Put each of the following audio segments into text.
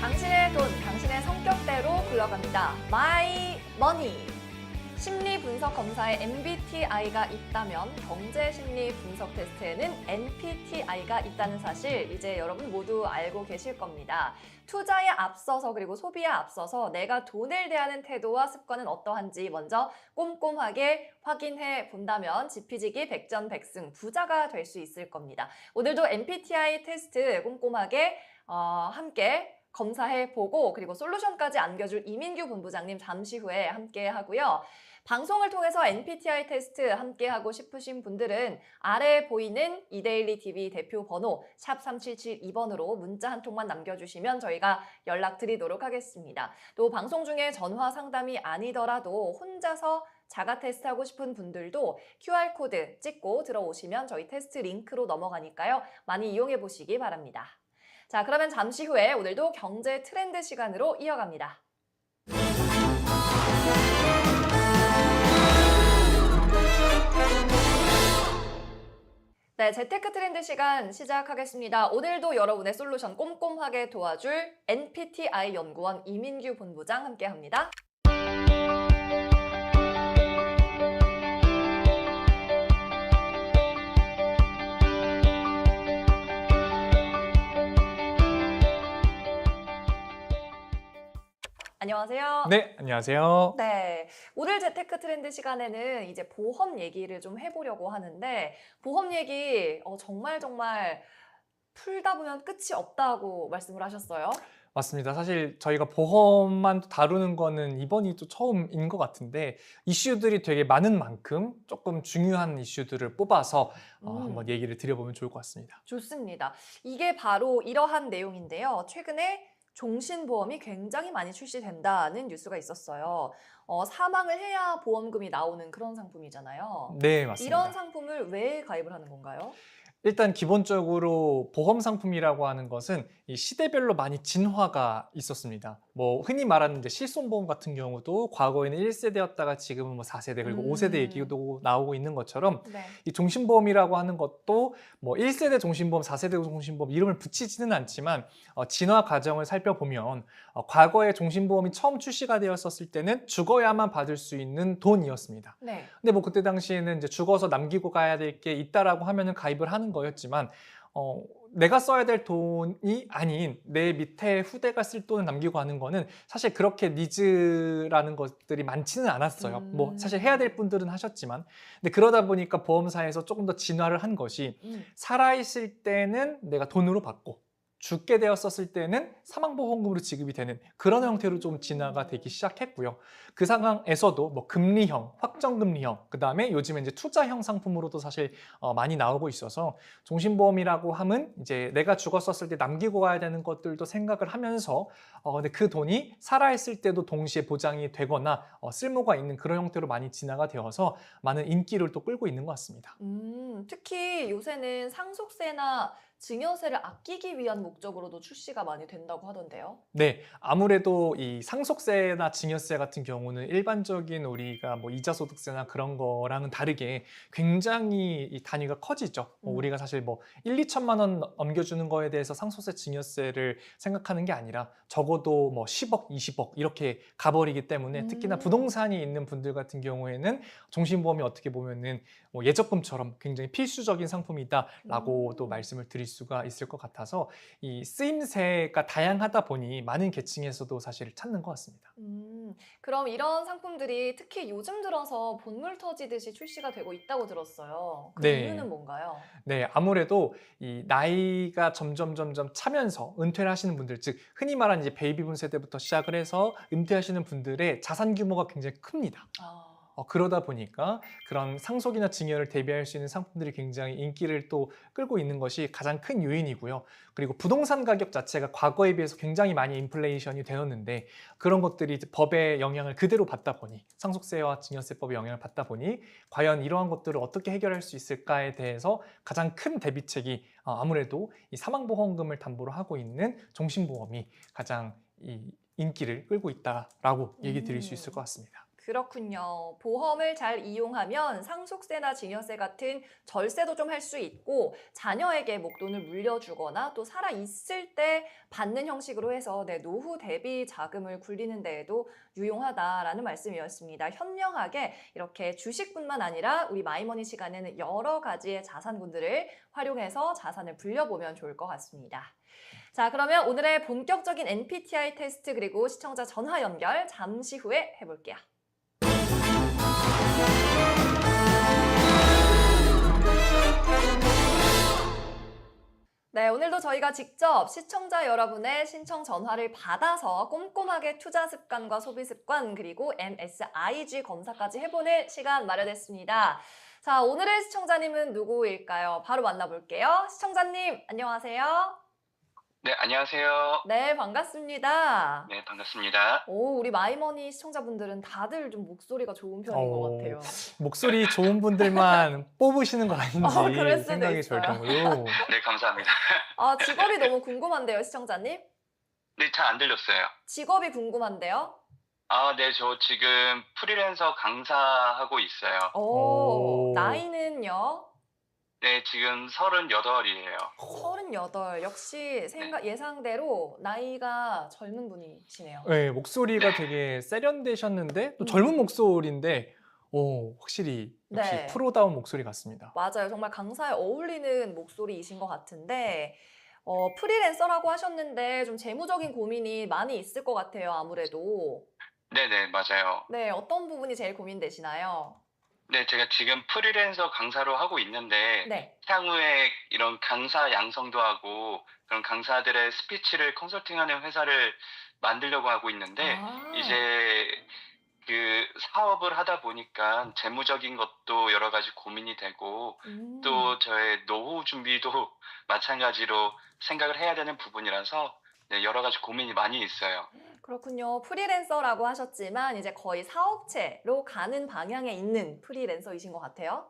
당신의 돈, 당신의 성격대로 굴러갑니다. 마이 머니. 심리 분석 검사에 MBTI가 있다면 경제 심리 분석 테스트에는 NPTI가 있다는 사실 이제 여러분 모두 알고 계실 겁니다. 투자에 앞서서 그리고 소비에 앞서서 내가 돈을 대하는 태도와 습관은 어떠한지 먼저 꼼꼼하게 확인해 본다면 지피지기 백전백승 부자가 될 수 있을 겁니다. 오늘도 MBTI 테스트 꼼꼼하게 함께 검사해 보고 그리고 솔루션까지 안겨줄 이민규 본부장님 잠시 후에 함께 하고요. 방송을 통해서 MBTI 테스트 함께 하고 싶으신 분들은 아래 보이는 이데일리 TV 대표 번호 샵 3772번으로 문자 한 통만 남겨주시면 저희가 연락드리도록 하겠습니다. 또 방송 중에 전화 상담이 아니더라도 혼자서 자가 테스트하고 싶은 분들도 QR코드 찍고 들어오시면 저희 테스트 링크로 넘어가니까요. 많이 이용해 보시기 바랍니다. 자, 그러면 잠시 후에 오늘도 경제 트렌드 시간으로 이어갑니다. 네, 재테크 트렌드 시간 시작하겠습니다. 오늘도 여러분의 솔루션 꼼꼼하게 도와줄 NPTI 연구원 이민규 본부장 함께합니다. 안녕하세요. 네, 안녕하세요. 네, 오늘 재테크 트렌드 시간에는 이제 보험 얘기를 좀 해보려고 하는데 보험 얘기 정말 풀다 보면 끝이 없다고 말씀을 하셨어요. 맞습니다. 사실 저희가 보험만 다루는 거는 이번이 또 처음인 것 같은데 이슈들이 되게 많은 만큼 조금 중요한 이슈들을 뽑아서 한번 얘기를 드려보면 좋을 것 같습니다. 좋습니다. 이게 바로 이러한 내용인데요. 최근에 종신보험이 굉장히 많이 출시된다는 뉴스가 있었어요. 사망을 해야 보험금이 나오는 그런 상품이잖아요. 네, 맞습니다. 이런 상품을 왜 가입을 하는 건가요? 일단 기본적으로 보험 상품이라고 하는 것은 이 시대별로 많이 진화가 있었습니다. 뭐 흔히 말하는 이제 실손보험 같은 경우도 과거에는 1세대였다가 지금은 뭐 4세대 그리고 5세대 얘기도 나오고 있는 것처럼 네. 이 종신보험이라고 하는 것도 뭐 1세대 종신보험, 4세대 종신보험 이름을 붙이지는 않지만 진화 과정을 살펴보면 과거에 종신보험이 처음 출시가 되었었을 때는 죽어야만 받을 수 있는 돈이었습니다. 네. 근데 뭐 그때 당시에는 이제 죽어서 남기고 가야 될 게 있다라고 하면은 가입을 하는 거였지만 내가 써야 될 돈이 아닌 내 밑에 후대가 쓸 돈을 남기고 하는 거는 사실 그렇게 니즈라는 것들이 많지는 않았어요. 뭐 사실 해야 될 분들은 하셨지만 근데 그러다 보니까 보험사에서 조금 더 진화를 한 것이 살아있을 때는 내가 돈으로 받고 죽게 되었었을 때는 사망보험금으로 지급이 되는 그런 형태로 좀 진화가 되기 시작했고요. 그 상황에서도 뭐 금리형, 확정금리형, 그 다음에 요즘에 이제 투자형 상품으로도 사실 많이 나오고 있어서 종신보험이라고 하면 이제 내가 죽었었을 때 남기고 가야 되는 것들도 생각을 하면서 근데 그 돈이 살아있을 때도 동시에 보장이 되거나 쓸모가 있는 그런 형태로 많이 진화가 되어서 많은 인기를 또 끌고 있는 것 같습니다. 특히 요새는 상속세나 증여세를 아끼기 위한 목적으로도 출시가 많이 된다고 하던데요. 네, 아무래도 이 상속세나 증여세 같은 경우는 일반적인 우리가 뭐 이자소득세나 그런 거랑은 다르게 굉장히 이 단위가 커지죠. 우리가 사실 뭐 1, 2천만 원 넘겨주는 거에 대해서 상속세, 증여세를 생각하는 게 아니라 적어도 뭐 10억, 20억 이렇게 가버리기 때문에 특히나 부동산이 있는 분들 같은 경우에는 종신보험이 어떻게 보면은 뭐 예적금처럼 굉장히 필수적인 상품이다라고도 말씀을 드릴 수가 있을 것 같아서 이 쓰임새가 다양하다 보니 많은 계층에서도 사실 찾는 것 같습니다. 그럼 이런 상품들이 특히 요즘 들어서 본물 터지듯이 출시가 되고 있다고 들었어요. 그 네. 이유는 뭔가요? 네, 아무래도 이 나이가 점점 차면서 은퇴를 하시는 분들, 즉 흔히 말하는 이제 베이비붐 세대부터 시작을 해서 은퇴하시는 분들의 자산 규모가 굉장히 큽니다. 그러다 보니까 그런 상속이나 증여를 대비할 수 있는 상품들이 굉장히 인기를 또 끌고 있는 것이 가장 큰 요인이고요. 그리고 부동산 가격 자체가 과거에 비해서 굉장히 많이 인플레이션이 되었는데 그런 것들이 이제 법의 영향을 그대로 받다 보니 상속세와 증여세법의 영향을 받다 보니 과연 이러한 것들을 어떻게 해결할 수 있을까에 대해서 가장 큰 대비책이 아무래도 이 사망보험금을 담보로 하고 있는 종신보험이 가장 이 인기를 끌고 있다라고 얘기 드릴 수 있을 것 같습니다. 그렇군요. 보험을 잘 이용하면 상속세나 증여세 같은 절세도 좀 할 수 있고 자녀에게 목돈을 물려주거나 또 살아 있을 때 받는 형식으로 해서 내 노후 대비 자금을 굴리는 데에도 유용하다라는 말씀이었습니다. 현명하게 이렇게 주식뿐만 아니라 우리 마이머니 시간에는 여러 가지의 자산군들을 활용해서 자산을 불려보면 좋을 것 같습니다. 자, 그러면 오늘의 본격적인 MBTI 테스트 그리고 시청자 전화 연결 잠시 후에 해볼게요. 네, 오늘도 저희가 직접 시청자 여러분의 신청 전화를 받아서 꼼꼼하게 투자 습관과 소비 습관 그리고 MSIG 검사까지 해보는 시간 마련했습니다. 자, 오늘의 시청자님은 누구일까요? 바로 만나볼게요. 시청자님, 안녕하세요. 네, 안녕하세요. 네, 반갑습니다. 네, 반갑습니다. 오, 우리 마이머니 시청자분들은 다들 좀 목소리가 좋은 편인 것 같아요. 목소리 좋은 분들만 뽑으시는 거 아닌지 그럴 수도 생각이 들 있어요. 정도로. 네, 감사합니다. 아, 직업이 너무 궁금한데요, 시청자님? 네, 잘 안 들렸어요. 직업이 궁금한데요? 아, 네, 저 지금 프리랜서 강사하고 있어요. 오. 나이는요? 네, 지금 38이에요. 38. 역시 예상대로 나이가 젊은 분이시네요. 네, 목소리가 네. 되게 세련되셨는데 또 젊은 목소리인데 확실히 역시 네. 프로다운 목소리 같습니다. 맞아요. 정말 강사에 어울리는 목소리이신 것 같은데 프리랜서라고 하셨는데 좀 재무적인 고민이 많이 있을 것 같아요. 아무래도. 네네, 맞아요. 네, 어떤 부분이 제일 고민되시나요? 네, 제가 지금 프리랜서 강사로 하고 있는데 네. 향후에 이런 강사 양성도 하고 그런 강사들의 스피치를 컨설팅하는 회사를 만들려고 하고 있는데 아. 이제 그 사업을 하다 보니까 재무적인 것도 여러 가지 고민이 되고 또 저의 노후 준비도 마찬가지로 생각을 해야 되는 부분이라서 네, 여러 가지 고민이 많이 있어요. 그렇군요. 프리랜서라고 하셨지만 이제 거의 사업체로 가는 방향에 있는 프리랜서이신 것 같아요.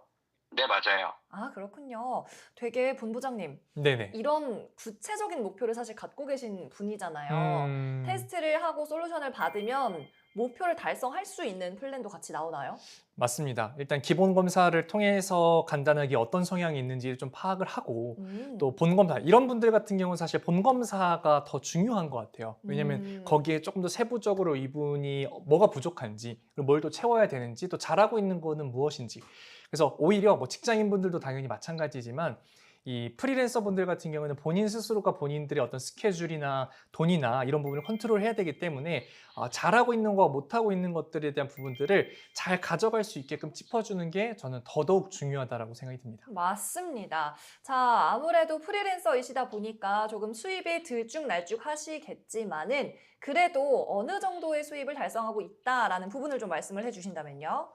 네, 맞아요. 아, 그렇군요. 되게 본부장님, 네네. 이런 구체적인 목표를 사실 갖고 계신 분이잖아요. 테스트를 하고 솔루션을 받으면 목표를 달성할 수 있는 플랜도 같이 나오나요? 맞습니다. 일단 기본 검사를 통해서 간단하게 어떤 성향이 있는지 좀 파악을 하고 또 본 검사, 이런 분들 같은 경우는 사실 본 검사가 더 중요한 것 같아요. 왜냐하면 거기에 조금 더 세부적으로 이분이 뭐가 부족한지, 그리고 뭘 또 채워야 되는지, 또 잘하고 있는 거는 무엇인지. 그래서 오히려 뭐 직장인 분들도 당연히 마찬가지지만 이 프리랜서 분들 같은 경우는 본인 스스로가 본인들의 어떤 스케줄이나 돈이나 이런 부분을 컨트롤해야 되기 때문에 잘하고 있는 거와 못하고 있는 것들에 대한 부분들을 잘 가져갈 수 있게끔 짚어주는 게 저는 더더욱 중요하다고 생각이 듭니다. 맞습니다. 자, 아무래도 프리랜서이시다 보니까 조금 수입이 들쭉날쭉 하시겠지만은 그래도 어느 정도의 수입을 달성하고 있다라는 부분을 좀 말씀을 해주신다면요.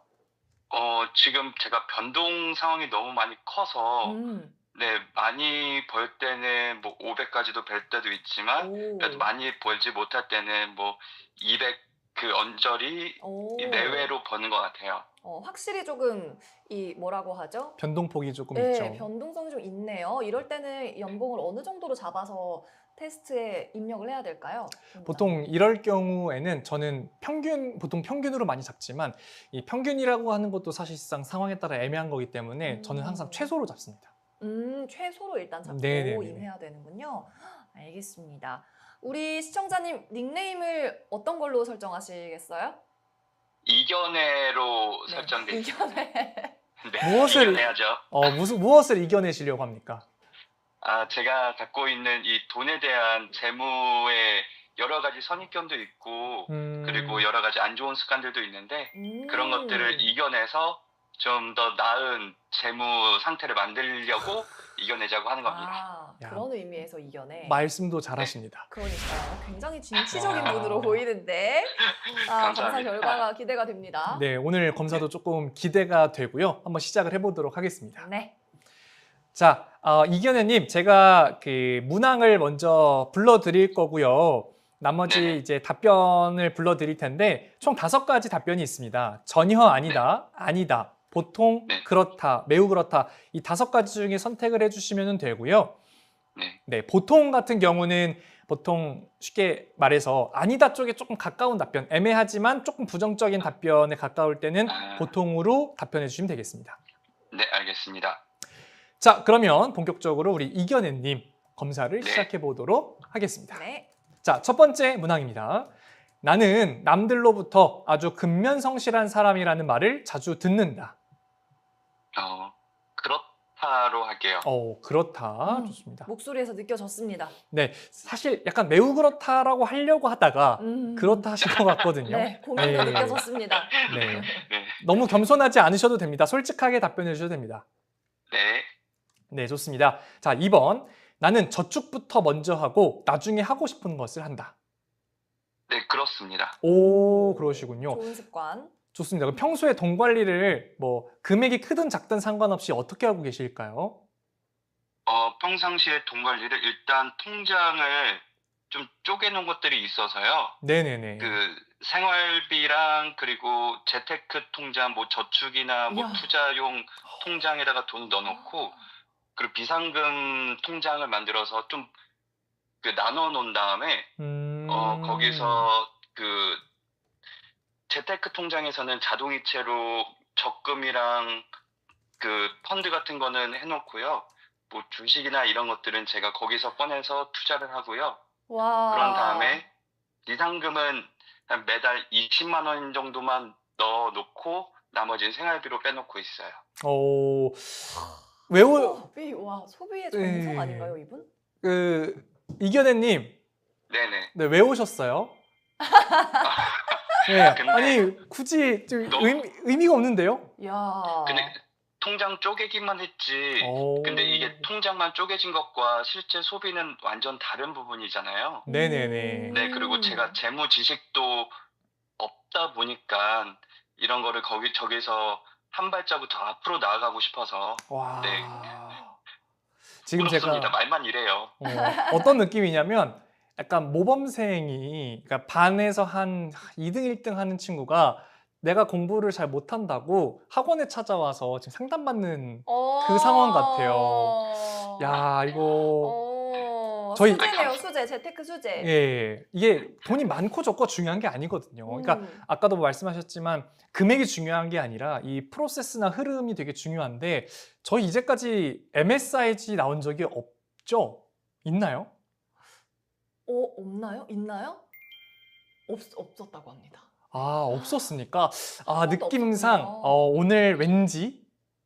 지금 제가 변동 상황이 너무 많이 커서 네, 많이 벌 때는 뭐 500까지도 벌 때도 있지만 그래도 많이 벌지 못할 때는 뭐 200 그 언저리 내외로 버는 것 같아요. 확실히 조금 뭐라고 하죠? 변동폭이 조금 네, 있죠. 변동성이 좀 있네요. 이럴 때는 연봉을 어느 정도로 잡아서 테스트에 입력을 해야 될까요? 보통 이럴 경우에는 저는 보통 평균으로 많이 잡지만 이 평균이라고 하는 것도 사실상 상황에 따라 애매한 거기 때문에 저는 항상 최소로 잡습니다. 최소로 일단 잡고 네네네네. 임해야 되는군요. 알겠습니다. 우리 시청자님 닉네임을 어떤 걸로 설정하시겠어요? 이겨내로 설정돼 있어요. 이겨내. 네, 무엇을- 이겨내야죠. 무엇을 이겨내시려고 합니까? 제가 갖고 있는 이 돈에 대한 재무에 여러 가지 선입견도 있고 그리고 여러 가지 안 좋은 습관들도 있는데 그런 것들을 이겨내서 좀 더 나은 재무 상태를 만들려고 이겨내자고 하는 겁니다. 야. 그런 의미에서 이겨내. 말씀도 잘하십니다. 그러니까요. 굉장히 진취적인 분으로 보이는데 검사 감사합니다. 결과가 기대가 됩니다. 네, 오늘 검사도 조금 기대가 되고요. 한번 시작을 해보도록 하겠습니다. 네. 자, 이견혜님, 제가 그 문항을 먼저 불러드릴 거고요. 나머지 네. 이제 답변을 불러드릴 텐데 총 5가지 답변이 있습니다. 전혀 아니다, 아니다, 보통, 네. 그렇다, 매우 그렇다. 이 5가지 중에 선택을 해주시면 되고요. 네. 네, 보통 같은 경우는 보통 쉽게 말해서 아니다 쪽에 조금 가까운 답변, 애매하지만 조금 부정적인 답변에 가까울 때는 보통으로 답변해 주시면 되겠습니다. 네, 알겠습니다. 자, 그러면 본격적으로 우리 이견혜님 검사를 네. 시작해 보도록 하겠습니다. 네. 자, 첫 번째 문항입니다. 나는 남들로부터 아주 근면성실한 사람이라는 말을 자주 듣는다. 그렇다로 할게요. 그렇다. 좋습니다. 목소리에서 느껴졌습니다. 네, 사실 약간 매우 그렇다라고 하려고 하다가 그렇다 하신 것 같거든요. 네, 고민도 네. 느껴졌습니다. 네. 네. 너무 겸손하지 않으셔도 됩니다. 솔직하게 답변해 주셔도 됩니다. 네. 네, 좋습니다. 자, 2번. 나는 저축부터 먼저 하고 나중에 하고 싶은 것을 한다. 네, 그렇습니다. 오, 그러시군요. 좋은 습관. 좋습니다. 그럼 평소에 돈 관리를 뭐 금액이 크든 작든 상관없이 어떻게 하고 계실까요? 평상시에 돈 관리를 일단 통장을 좀 쪼개놓은 것들이 있어서요. 네네네. 그 생활비랑 그리고 재테크 통장, 뭐 저축이나 뭐 이야. 투자용 통장에다가 돈 넣어놓고 그리고 비상금 통장을 만들어서 좀 그 나눠 놓은 다음에 거기서 그 재테크 통장에서는 자동이체로 적금이랑 그 펀드 같은 거는 해놓고요. 뭐 주식이나 이런 것들은 제가 거기서 꺼내서 투자를 하고요. 와. 그런 다음에 비상금은 한 매달 20만 원 정도만 넣어놓고 나머지는 생활비로 빼놓고 있어요. 소비의 정성 네. 아닌가요, 이분? 이견혜님, 네네. 네, 왜 오셨어요? 네, 근데 아니 굳이 좀 너무- 의미가 없는데요? 야. 근데 통장 쪼개기만 했지. 근데 이게 통장만 쪼개진 것과 실제 소비는 완전 다른 부분이잖아요. 네네네. 네, 그리고 제가 재무 지식도 없다 보니까 이런 거를 저기서 한 발자국 더 앞으로 나아가고 싶어서 와. 네. 지금 부럽습니다. 제가 말만 이래요. 어떤 느낌이냐면 약간 모범생이 그러니까 반에서 한 2등, 1등 하는 친구가 내가 공부를 잘 못한다고 학원에 찾아와서 지금 상담받는 그 상황 같아요. 야, 이거 저희- 수제네요, 수제. 재테크 수제. 예, 이게 돈이 많고 적고 중요한 게 아니거든요. 그러니까 아까도 말씀하셨지만 금액이 중요한 게 아니라 이 프로세스나 흐름이 되게 중요한데 저희 이제까지 MSIG 나온 적이 없죠? 있나요? 없나요? 있나요? 없었다고 합니다. 없었습니까? 번도 느낌상 없었군요. 오늘 왠지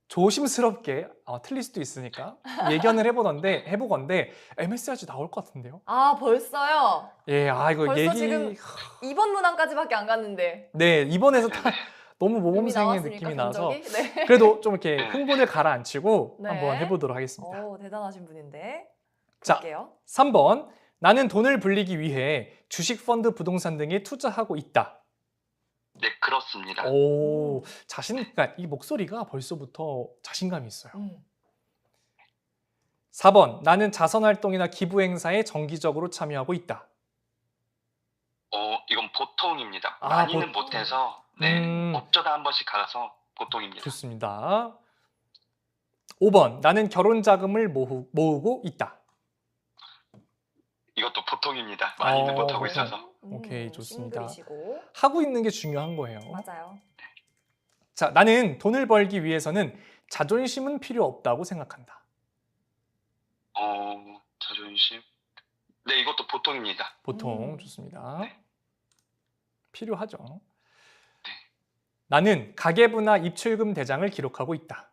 조심스럽게 틀릴 수도 있으니까 예견을 해보건데 MSIG 나올 것 같은데요? 벌써요? 예, 이거 벌써 지금 2번 문항까지밖에 안 갔는데. 네, 이번에서 다 너무 이미 모범생의 나왔으니까, 느낌이 나서 견적이? 네. 그래도 좀 이렇게 흥분을 가라앉히고 네. 한번 해보도록 하겠습니다. 대단하신 분인데. 자, 볼게요. 3번. 나는 돈을 불리기 위해 주식, 펀드, 부동산 등에 투자하고 있다. 네, 그렇습니다. 그러니까 이 목소리가 벌써부터 자신감이 있어요. 음. 4번. 나는 자선활동이나 기부 행사에 정기적으로 참여하고 있다. 이건 보통입니다. 아, 많이는 보통. 못해서 네, 음. 어쩌다 한 번씩 가서 보통입니다. 좋습니다. 5번. 나는 결혼 자금을 모으고 있다. 이것도 보통입니다. 많이는 못하고 보통. 있어서. 오케이, 좋습니다. 싱글이시고. 하고 있는 게 중요한 거예요. 맞아요. 자, 나는 돈을 벌기 위해서는 자존심은 필요 없다고 생각한다. 자존심. 네, 이것도 보통입니다. 보통 좋습니다. 네. 필요하죠. 네. 나는 가계부나 입출금 대장을 기록하고 있다.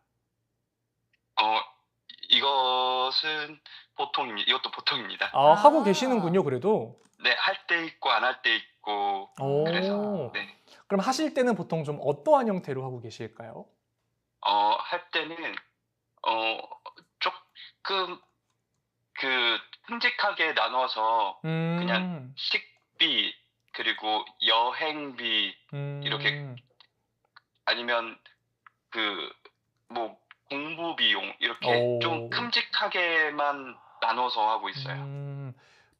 이것은 보통입니다. 이것도 보통입니다. 하고 계시는군요, 그래도. 네, 할 때 있고 안 할 때 있고 그래서 네. 그럼 하실 때는 보통 좀 어떠한 형태로 하고 계실까요? 할 때는 조금 큼직하게 나눠서 그냥 식비 그리고 여행비 이렇게 아니면 뭐 공부 비용 이렇게 좀 큼직하게만 나눠서 하고 있어요.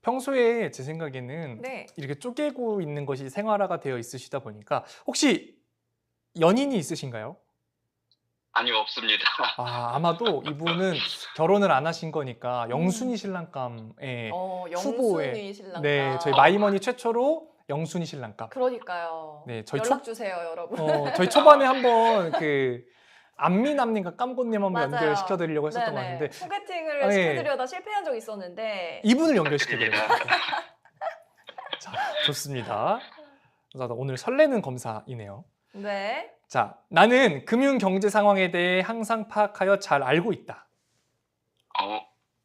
평소에 제 생각에는 네. 이렇게 쪼개고 있는 것이 생활화가 되어 있으시다 보니까 혹시 연인이 있으신가요? 아니요, 없습니다. 아마도 이분은 결혼을 안 하신 거니까 영순위 신랑감의 후보에 영순위 신랑감. 네, 저희 마이머니 최초로 영순위 신랑감. 그러니까요. 네, 저희 연락 주세요, 여러분. 저희 초반에 한번 그 안미남님과 깜고님 한번 맞아요. 연결시켜 드리려고 했었던 것 네네. 같은데 소개팅을 예. 시켜드려다 실패한 적이 있었는데 이분을 연결시켜 드려요. 부탁드립니다. 자, 좋습니다. 그래서 오늘 설레는 검사이네요. 네. 자, 나는 금융 경제 상황에 대해 항상 파악하여 잘 알고 있다.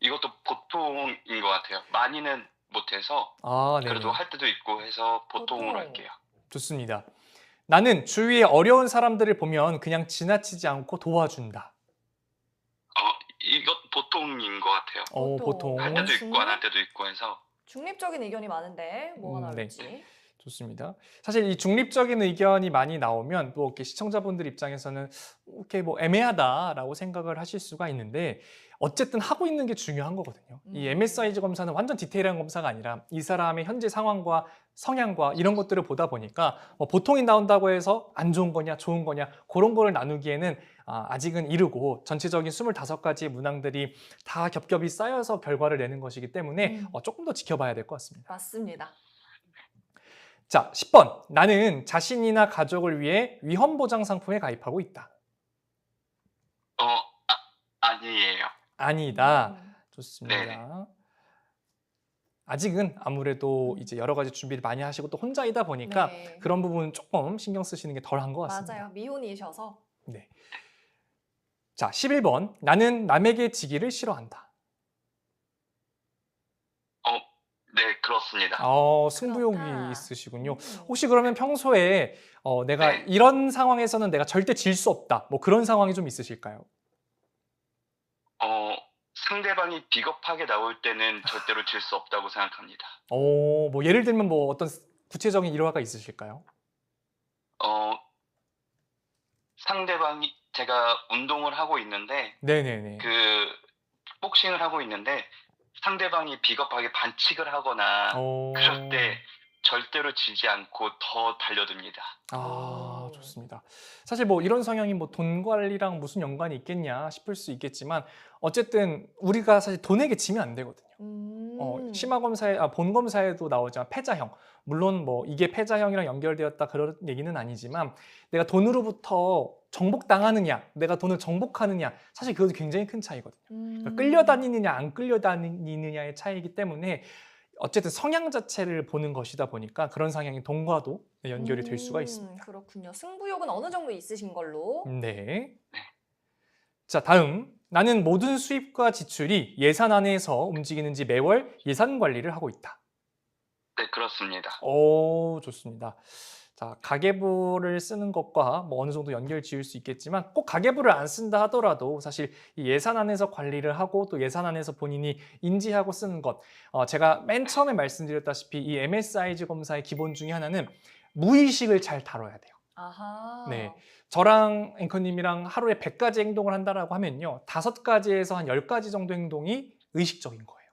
이것도 보통인 것 같아요. 많이는 못해서 네. 그래도 할 때도 있고 해서 보통으로 보통. 할게요. 좋습니다. 나는 주위에 어려운 사람들을 보면 그냥 지나치지 않고 도와준다. 이것 보통인 것 같아요. 보통. 할 때도 중립? 있고 안 할 때도 있고 해서. 중립적인 의견이 많은데 뭐가 네. 나올지. 좋습니다. 사실 이 중립적인 의견이 많이 나오면 또 이렇게 시청자분들 입장에서는 이렇게 뭐 애매하다라고 생각을 하실 수가 있는데 어쨌든 하고 있는 게 중요한 거거든요. 이 MSIG 검사는 완전 디테일한 검사가 아니라 이 사람의 현재 상황과 성향과 이런 것들을 보다 보니까 보통이 나온다고 해서 안 좋은 거냐 좋은 거냐 그런 거를 나누기에는 아직은 이르고 전체적인 25가지의 문항들이 다 겹겹이 쌓여서 결과를 내는 것이기 때문에 조금 더 지켜봐야 될 것 같습니다. 맞습니다. 자, 10번. 나는 자신이나 가족을 위해 위험보장 상품에 가입하고 있다. 아니에요. 아니다. 좋습니다. 네. 아직은 아무래도 이제 여러 가지 준비를 많이 하시고 또 혼자이다 보니까 네. 그런 부분은 조금 신경 쓰시는 게 덜한 것 같습니다. 맞아요. 미혼이셔서. 네. 자, 11번. 나는 남에게 지기를 싫어한다. 네, 그렇습니다. 승부욕이 그렇다. 있으시군요. 혹시 그러면 평소에 내가 네. 이런 상황에서는 내가 절대 질 수 없다. 뭐 그런 상황이 좀 있으실까요? 상대방이 비겁하게 나올 때는 절대로 질 수 없다고 생각합니다. 뭐 예를 들면 뭐 어떤 구체적인 일화가 있으실까요? 상대방이 제가 운동을 하고 있는데 네네네. 복싱을 하고 있는데 상대방이 비겁하게 반칙을 하거나 그럴 때 절대로 지지 않고 더 달려듭니다. 좋습니다. 사실 뭐 이런 성향이 뭐 돈 관리랑 무슨 연관이 있겠냐 싶을 수 있겠지만 어쨌든 우리가 사실 돈에게 지면 안 되거든요. 심화 검사에 본 검사에도 나오지만 패자형. 물론 뭐 이게 패자형이랑 연결되었다 그런 얘기는 아니지만 내가 돈으로부터 정복당하느냐, 내가 돈을 정복하느냐, 사실 그것도 굉장히 큰 차이거든요. 그러니까 끌려다니느냐, 안 끌려다니느냐의 차이이기 때문에 어쨌든 성향 자체를 보는 것이다 보니까 그런 성향이 돈과도 연결이 될 수가 있습니다. 그렇군요. 승부욕은 어느 정도 있으신 걸로. 네. 자, 다음. 나는 모든 수입과 지출이 예산 안에서 움직이는지 매월 예산 관리를 하고 있다. 네, 그렇습니다. 좋습니다. 자, 가계부를 쓰는 것과 뭐 어느 정도 연결 지을 수 있겠지만 꼭 가계부를 안 쓴다 하더라도 사실 이 예산 안에서 관리를 하고 또 예산 안에서 본인이 인지하고 쓰는 것. 제가 맨 처음에 말씀드렸다시피 이 MSIG 검사의 기본 중에 하나는 무의식을 잘 다뤄야 돼요. 아하. 네. 저랑 앵커님이랑 하루에 100가지 행동을 한다라고 하면요. 5가지에서 한 10가지 정도 행동이 의식적인 거예요.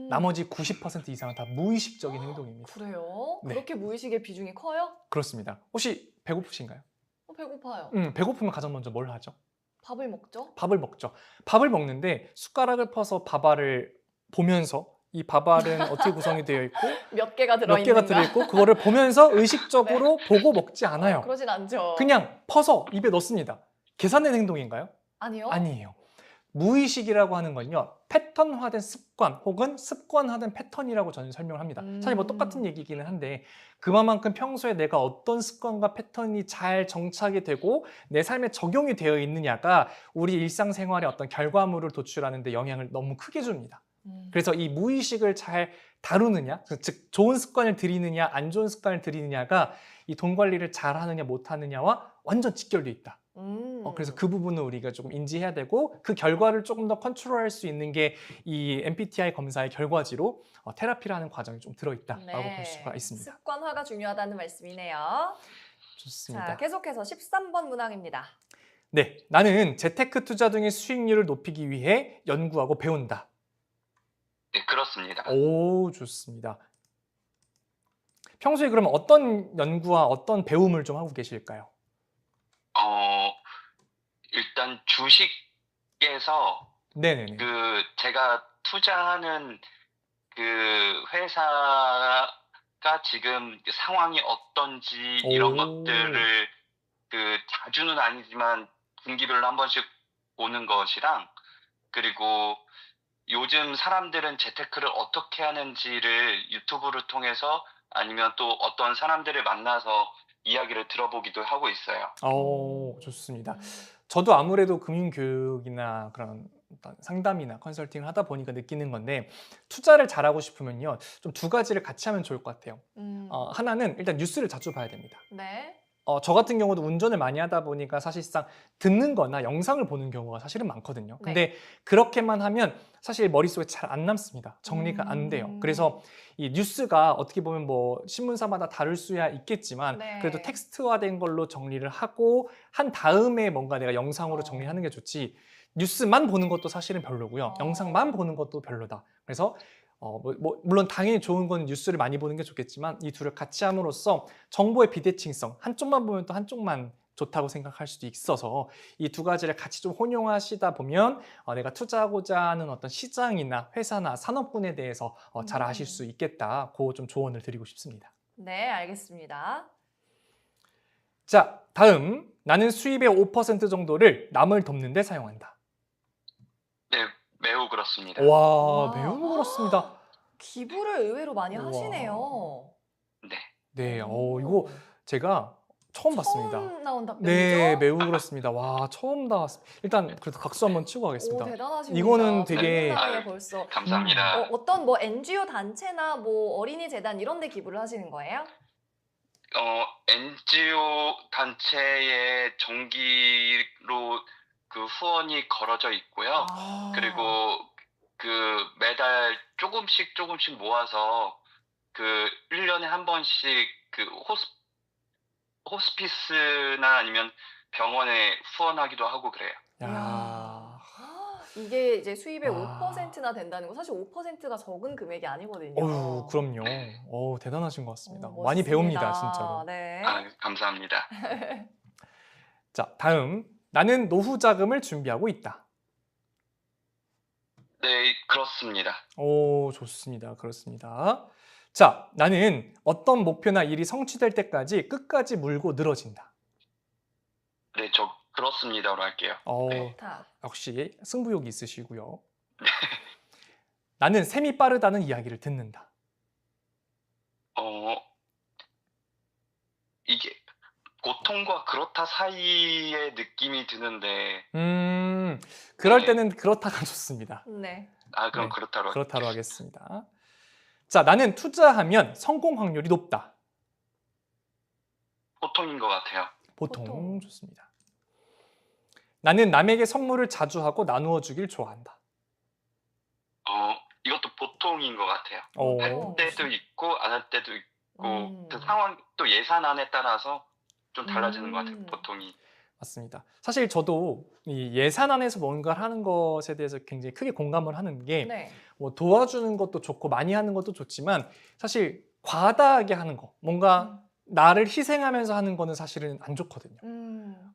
나머지 90% 이상은 다 무의식적인 행동입니다. 그래요? 네. 그렇게 무의식의 비중이 커요? 그렇습니다. 혹시 배고프신가요? 배고파요. 배고프면 가장 먼저 뭘 하죠? 밥을 먹죠? 밥을 먹죠. 밥을 먹는데 숟가락을 퍼서 밥알을 보면서 이 밥알은 어떻게 구성이 되어 있고 몇 개가 몇 들어있는가? 개가 들어있고 그거를 보면서 의식적으로 보고 먹지 않아요. 그러진 않죠. 그냥 퍼서 입에 넣습니다. 계산된 행동인가요? 아니요? 아니에요. 무의식이라고 하는 건요. 패턴화된 습관 혹은 습관화된 패턴이라고 저는 설명을 합니다. 사실 뭐 똑같은 얘기이기는 한데 그만큼 평소에 내가 어떤 습관과 패턴이 잘 정착이 되고 내 삶에 적용이 되어 있느냐가 우리 일상생활의 어떤 결과물을 도출하는 데 영향을 너무 크게 줍니다. 그래서 이 무의식을 잘 다루느냐, 즉 좋은 습관을 들이느냐 안 좋은 습관을 들이느냐가 이 돈 관리를 잘하느냐 못하느냐와 완전 직결돼 있다. 그래서 그 부분을 우리가 조금 인지해야 되고 그 결과를 조금 더 컨트롤할 수 있는 게 이 MBTI 검사의 결과지로 테라피라는 과정이 좀 들어있다라고 볼 수가 있습니다. 습관화가 중요하다는 말씀이네요. 좋습니다. 자, 계속해서 13번 문항입니다. 네, 나는 재테크 투자 등의 수익률을 높이기 위해 연구하고 배운다. 네, 그렇습니다. 좋습니다. 평소에 그러면 어떤 연구와 어떤 배움을 좀 하고 계실까요? 일단 주식에서 네네네. 제가 투자하는 그 회사가 지금 상황이 어떤지 이런 오. 것들을 자주는 아니지만 분기별로 한 번씩 보는 것이랑, 그리고 요즘 사람들은 재테크를 어떻게 하는지를 유튜브를 통해서 아니면 또 어떤 사람들을 만나서 이야기를 들어보기도 하고 있어요. 좋습니다. 저도 아무래도 금융교육이나 그런 어떤 상담이나 컨설팅을 하다 보니까 느끼는 건데, 투자를 잘하고 싶으면요, 좀 두 가지를 같이 하면 좋을 것 같아요. 하나는 일단 뉴스를 자주 봐야 됩니다. 네. 저 같은 경우도 운전을 많이 하다 보니까 사실상 듣는 거나 영상을 보는 경우가 사실은 많거든요. 근데 그렇게만 하면 사실 머릿속에 잘 안 남습니다. 정리가 안 돼요. 그래서 이 뉴스가 어떻게 보면 뭐 신문사마다 다를 수야 있겠지만, 네. 그래도 텍스트화된 걸로 정리를 하고 한 다음에 뭔가 내가 영상으로 정리하는 게 좋지, 뉴스만 보는 것도 사실은 별로고요. 영상만 보는 것도 별로다. 그래서 물론 당연히 좋은 건 뉴스를 많이 보는 게 좋겠지만, 이 둘을 같이 함으로써 정보의 비대칭성, 한쪽만 보면 또 한쪽만 좋다고 생각할 수도 있어서 이 두 가지를 같이 좀 혼용하시다 보면 내가 투자하고자 하는 어떤 시장이나 회사나 산업군에 대해서 잘 아실 수 있겠다. 그 좀 조언을 드리고 싶습니다. 네, 알겠습니다. 자, 다음. 나는 수입의 5% 정도를 남을 돕는 데 사용한다. 네, 매우 그렇습니다. 와, 매우 그렇습니다. 기부를 의외로 많이 우와. 하시네요. 네. 네, 이거 제가 처음 봤습니다. 처음 나온 답변이죠? 네, 매우 그렇습니다. 와, 처음 나왔습니다. 일단 그래도 박수 한번 치고 가겠습니다. 오, 대단하십니다. 이거는 되게 젊은 나이에 벌써 감사합니다. 어떤 뭐 NGO 단체나 뭐 어린이 재단 이런 데 기부를 하시는 거예요? NGO 단체의 정기로 후원이 걸어져 있고요. 그리고 매달 조금씩 모아서 1년에 한 번씩 호스피스나 아니면 병원에 후원하기도 하고 그래요. 야. 이게 이제 수입의 와. 5%나 된다는 거, 사실 5%가 적은 금액이 아니거든요. 그럼요. 대단하신 것 같습니다. 멋있습니다. 많이 배웁니다, 진짜로. 네. 감사합니다. 자, 다음. 나는 노후 자금을 준비하고 있다. 네, 그렇습니다. 좋습니다. 그렇습니다. 자, 나는 어떤 목표나 일이 성취될 때까지 끝까지 물고 늘어진다. 네, 저 그렇습니다로 할게요. 네. 좋다. 역시 승부욕이 있으시고요. 나는 셈이 빠르다는 이야기를 듣는다. 이게 보통과 그렇다 사이의 느낌이 드는데, 그럴 네. 때는 그렇다가 좋습니다. 네. 그럼 네, 그렇다로 그렇다로 하겠습니다. 자, 나는 투자하면 성공 확률이 높다. 보통인 것 같아요. 보통 좋습니다. 나는 남에게 선물을 자주 하고 나누어 주길 좋아한다. 이것도 보통인 것 같아요. 할 때도 있고 안 할 때도 있고 그 상황 또 예산안에 따라서 좀 달라지는 것 같아요. 보통이. 맞습니다. 사실 저도 이 예산안에서 뭔가를 하는 것에 대해서 굉장히 크게 공감을 하는 게, 네. 뭐 도와주는 것도 좋고 많이 하는 것도 좋지만 사실 과다하게 하는 거, 뭔가 나를 희생하면서 하는 거는 사실은 안 좋거든요.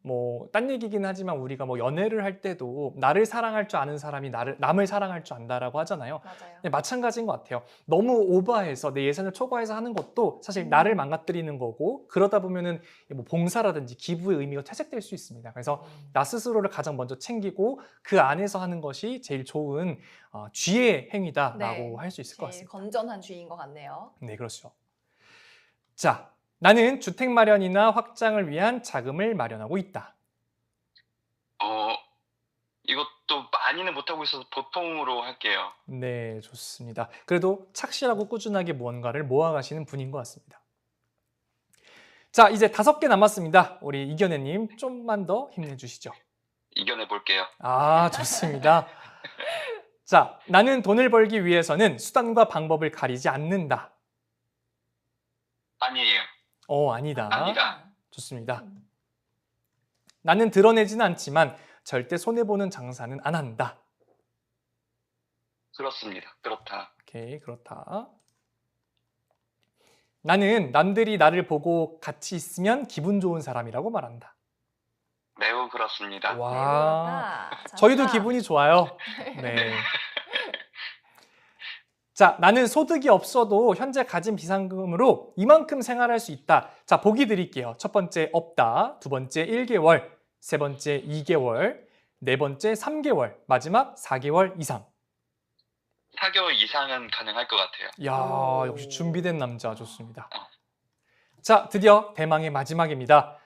뭐 딴 얘기긴 하지만 우리가 뭐 연애를 할 때도 나를 사랑할 줄 아는 사람이 남을 사랑할 줄 안다라고 하잖아요. 맞아요. 네, 마찬가지인 것 같아요. 너무 오버해서 내 예산을 초과해서 하는 것도 사실 나를 망가뜨리는 거고, 그러다 보면은 뭐 봉사라든지 기부의 의미가 퇴색될 수 있습니다. 그래서 나 스스로를 가장 먼저 챙기고 그 안에서 하는 것이 제일 좋은 쥐의 행위다라고 네, 할 수 있을 것 제일 같습니다. 건전한 주의인 것 같네요. 네, 그렇죠. 자, 나는 주택 마련이나 확장을 위한 자금을 마련하고 있다. 이것도 많이는 못하고 있어서 보통으로 할게요. 네, 좋습니다. 그래도 착실하고 꾸준하게 무언가를 모아가시는 분인 것 같습니다. 자, 이제 5개 남았습니다. 우리 이견혜님 좀만 더 힘내주시죠. 이겨내 볼게요. 좋습니다. 자, 나는 돈을 벌기 위해서는 수단과 방법을 가리지 않는다. 아니에요. 아니다. 아니다. 좋습니다. 나는 드러내지는 않지만 절대 손해보는 장사는 안 한다. 그렇습니다. 그렇다. 오케이, 그렇다. 나는 남들이 나를 보고 같이 있으면 기분 좋은 사람이라고 말한다. 매우 그렇습니다. 와, 자, 저희도 자, 기분이 좋아요. 네. 자, 나는 소득이 없어도 현재 가진 비상금으로 이만큼 생활할 수 있다. 자, 보기 드릴게요. 첫 번째 없다, 두 번째 1개월, 세 번째 2개월, 네 번째 3개월, 마지막 4개월 이상. 4개월 이상은 가능할 것 같아요. 이야, 오. 역시 준비된 남자 좋습니다. 어. 자, 드디어 대망의 마지막입니다.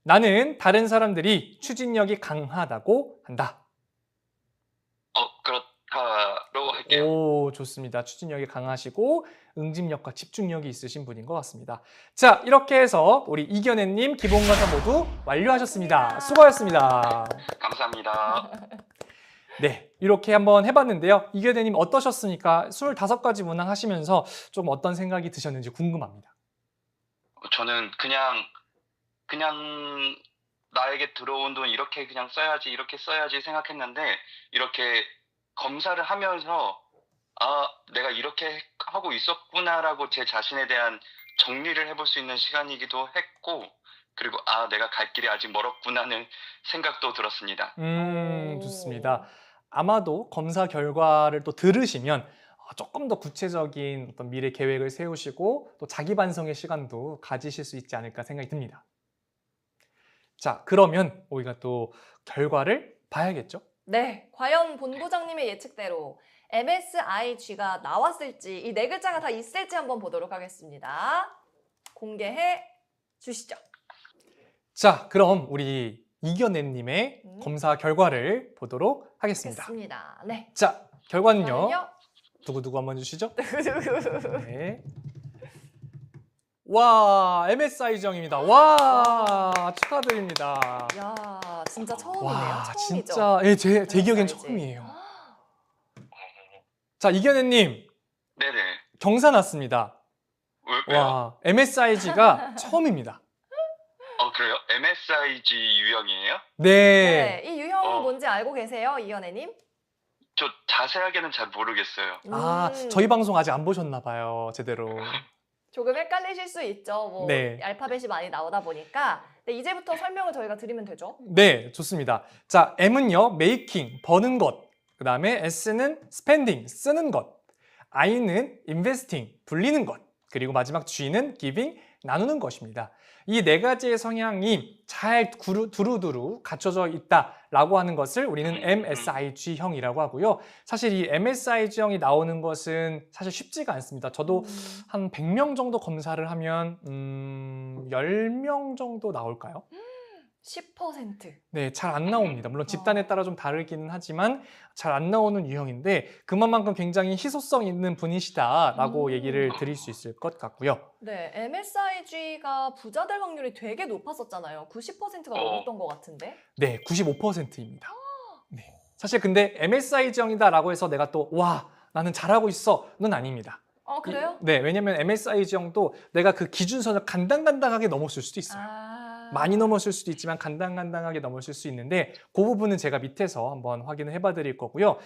나는 다른 사람들이 추진력이 강하다고 한다. 그렇다로 할게요. 오, 좋습니다. 추진력이 강하시고 응집력과 집중력이 있으신 분인 것 같습니다. 자, 이렇게 해서 우리 이견혜님 기본과사 모두 완료하셨습니다. 수고하셨습니다. 감사합니다. 네, 이렇게 한번 해봤는데요. 이견혜님 어떠셨습니까? 25가지 문항 하시면서 좀 어떤 생각이 드셨는지 궁금합니다. 저는 그냥 나에게 들어온 돈 이렇게 그냥 써야지 생각했는데 이렇게 검사를 하면서 내가 이렇게 하고 있었구나라고 제 자신에 대한 정리를 해볼 수 있는 시간이기도 했고 그리고 내가 갈 길이 아직 멀었구나는 생각도 들었습니다. 오. 좋습니다. 아마도 검사 결과를 또 들으시면 조금 더 구체적인 어떤 미래 계획을 세우시고 또 자기 반성의 시간도 가지실 수 있지 않을까 생각이 듭니다. 자, 그러면 우리가 또 결과를 봐야겠죠? 네, 과연 본부장님의 예측대로 MSIG가 나왔을지 이 네 글자가 다 있을지 한번 보도록 하겠습니다. 공개해 주시죠. 자, 그럼 우리 이견혜님의 검사 결과를 보도록 하겠습니다. 하겠습니다. 네. 자, 결과는요. 저는요. 두구두구 한번 주시죠. 네. 와, MSIG형입니다. 와, 축하드립니다. 야, 진짜 처음이네요. 와, 처음이죠. 진짜 제 기억엔 MSIG. 처음이에요. 자, 이견혜님 네네. 경사 났습니다. 왜요? 와, MSIG가 처음입니다. 그래요? MSIG 유형이에요? 네. 네, 이 유형 어. 뭔지 알고 계세요, 이현애님? 저 자세하게는 잘 모르겠어요. 저희 방송 아직 안 보셨나 봐요, 제대로. 조금 헷갈리실 수 있죠. 뭐 네. 알파벳이 많이 나오다 보니까. 네, 이제부터 설명을 저희가 드리면 되죠. 네, 좋습니다. 자, M은요, making, 버는 것. 그 다음에 S는 spending, 쓰는 것. I는 investing, 불리는 것. 그리고 마지막 G는 giving, 나누는 것입니다. 이 네 가지의 성향이 잘 두루두루 갖춰져 있다라고 하는 것을 우리는 MSIG형이라고 하고요. 사실 이 MSIG형이 나오는 것은 사실 쉽지가 않습니다. 저도 한 100명 정도 검사를 하면 10명 정도 나올까요? 10%. 네, 잘 안 나옵니다. 물론 집단에 따라 좀 다르기는 하지만 잘 안 나오는 유형인데 그만큼 굉장히 희소성 있는 분이시다라고 얘기를 드릴 수 있을 것 같고요. 네, MSIG가 부자 될 확률이 되게 높았었잖아요. 90%가 넘었던 것 같은데. 네, 95%입니다. 네. 사실 근데 MSIG형이다라고 해서 내가 또 와, 나는 잘하고 있어는 아닙니다. 그래요? 네, 왜냐면 MSIG형도 내가 그 기준선을 간당간당하게 넘었을 수도 있어요. 많이 넘었을 수도 있지만 간당간당하게 넘었을 수 있는데 그 부분은 제가 밑에서 한번 확인을 해봐 드릴 거고요.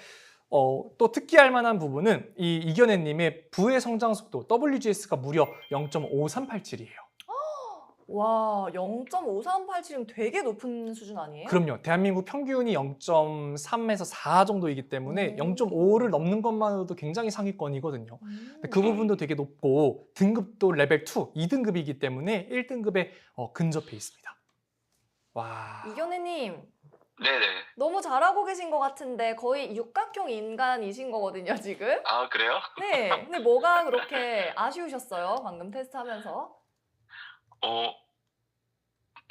또 특기할 만한 부분은 이 이견혜님의 부의 성장 속도 WGS가 무려 0.5387이에요. 와, 0.5387이면 되게 높은 수준 아니에요? 그럼요. 대한민국 평균이 0.3에서 4 정도이기 때문에 0.5를 넘는 것만으로도 굉장히 상위권이거든요. 그 부분도 되게 높고 등급도 레벨 2, 2등급이기 때문에 1등급에 근접해 있습니다. 와. 이견혜님, 네네. 너무 잘하고 계신 것 같은데 거의 육각형 인간이신 거거든요, 지금? 그래요? 네, 근데 뭐가 그렇게 아쉬우셨어요? 방금 테스트하면서?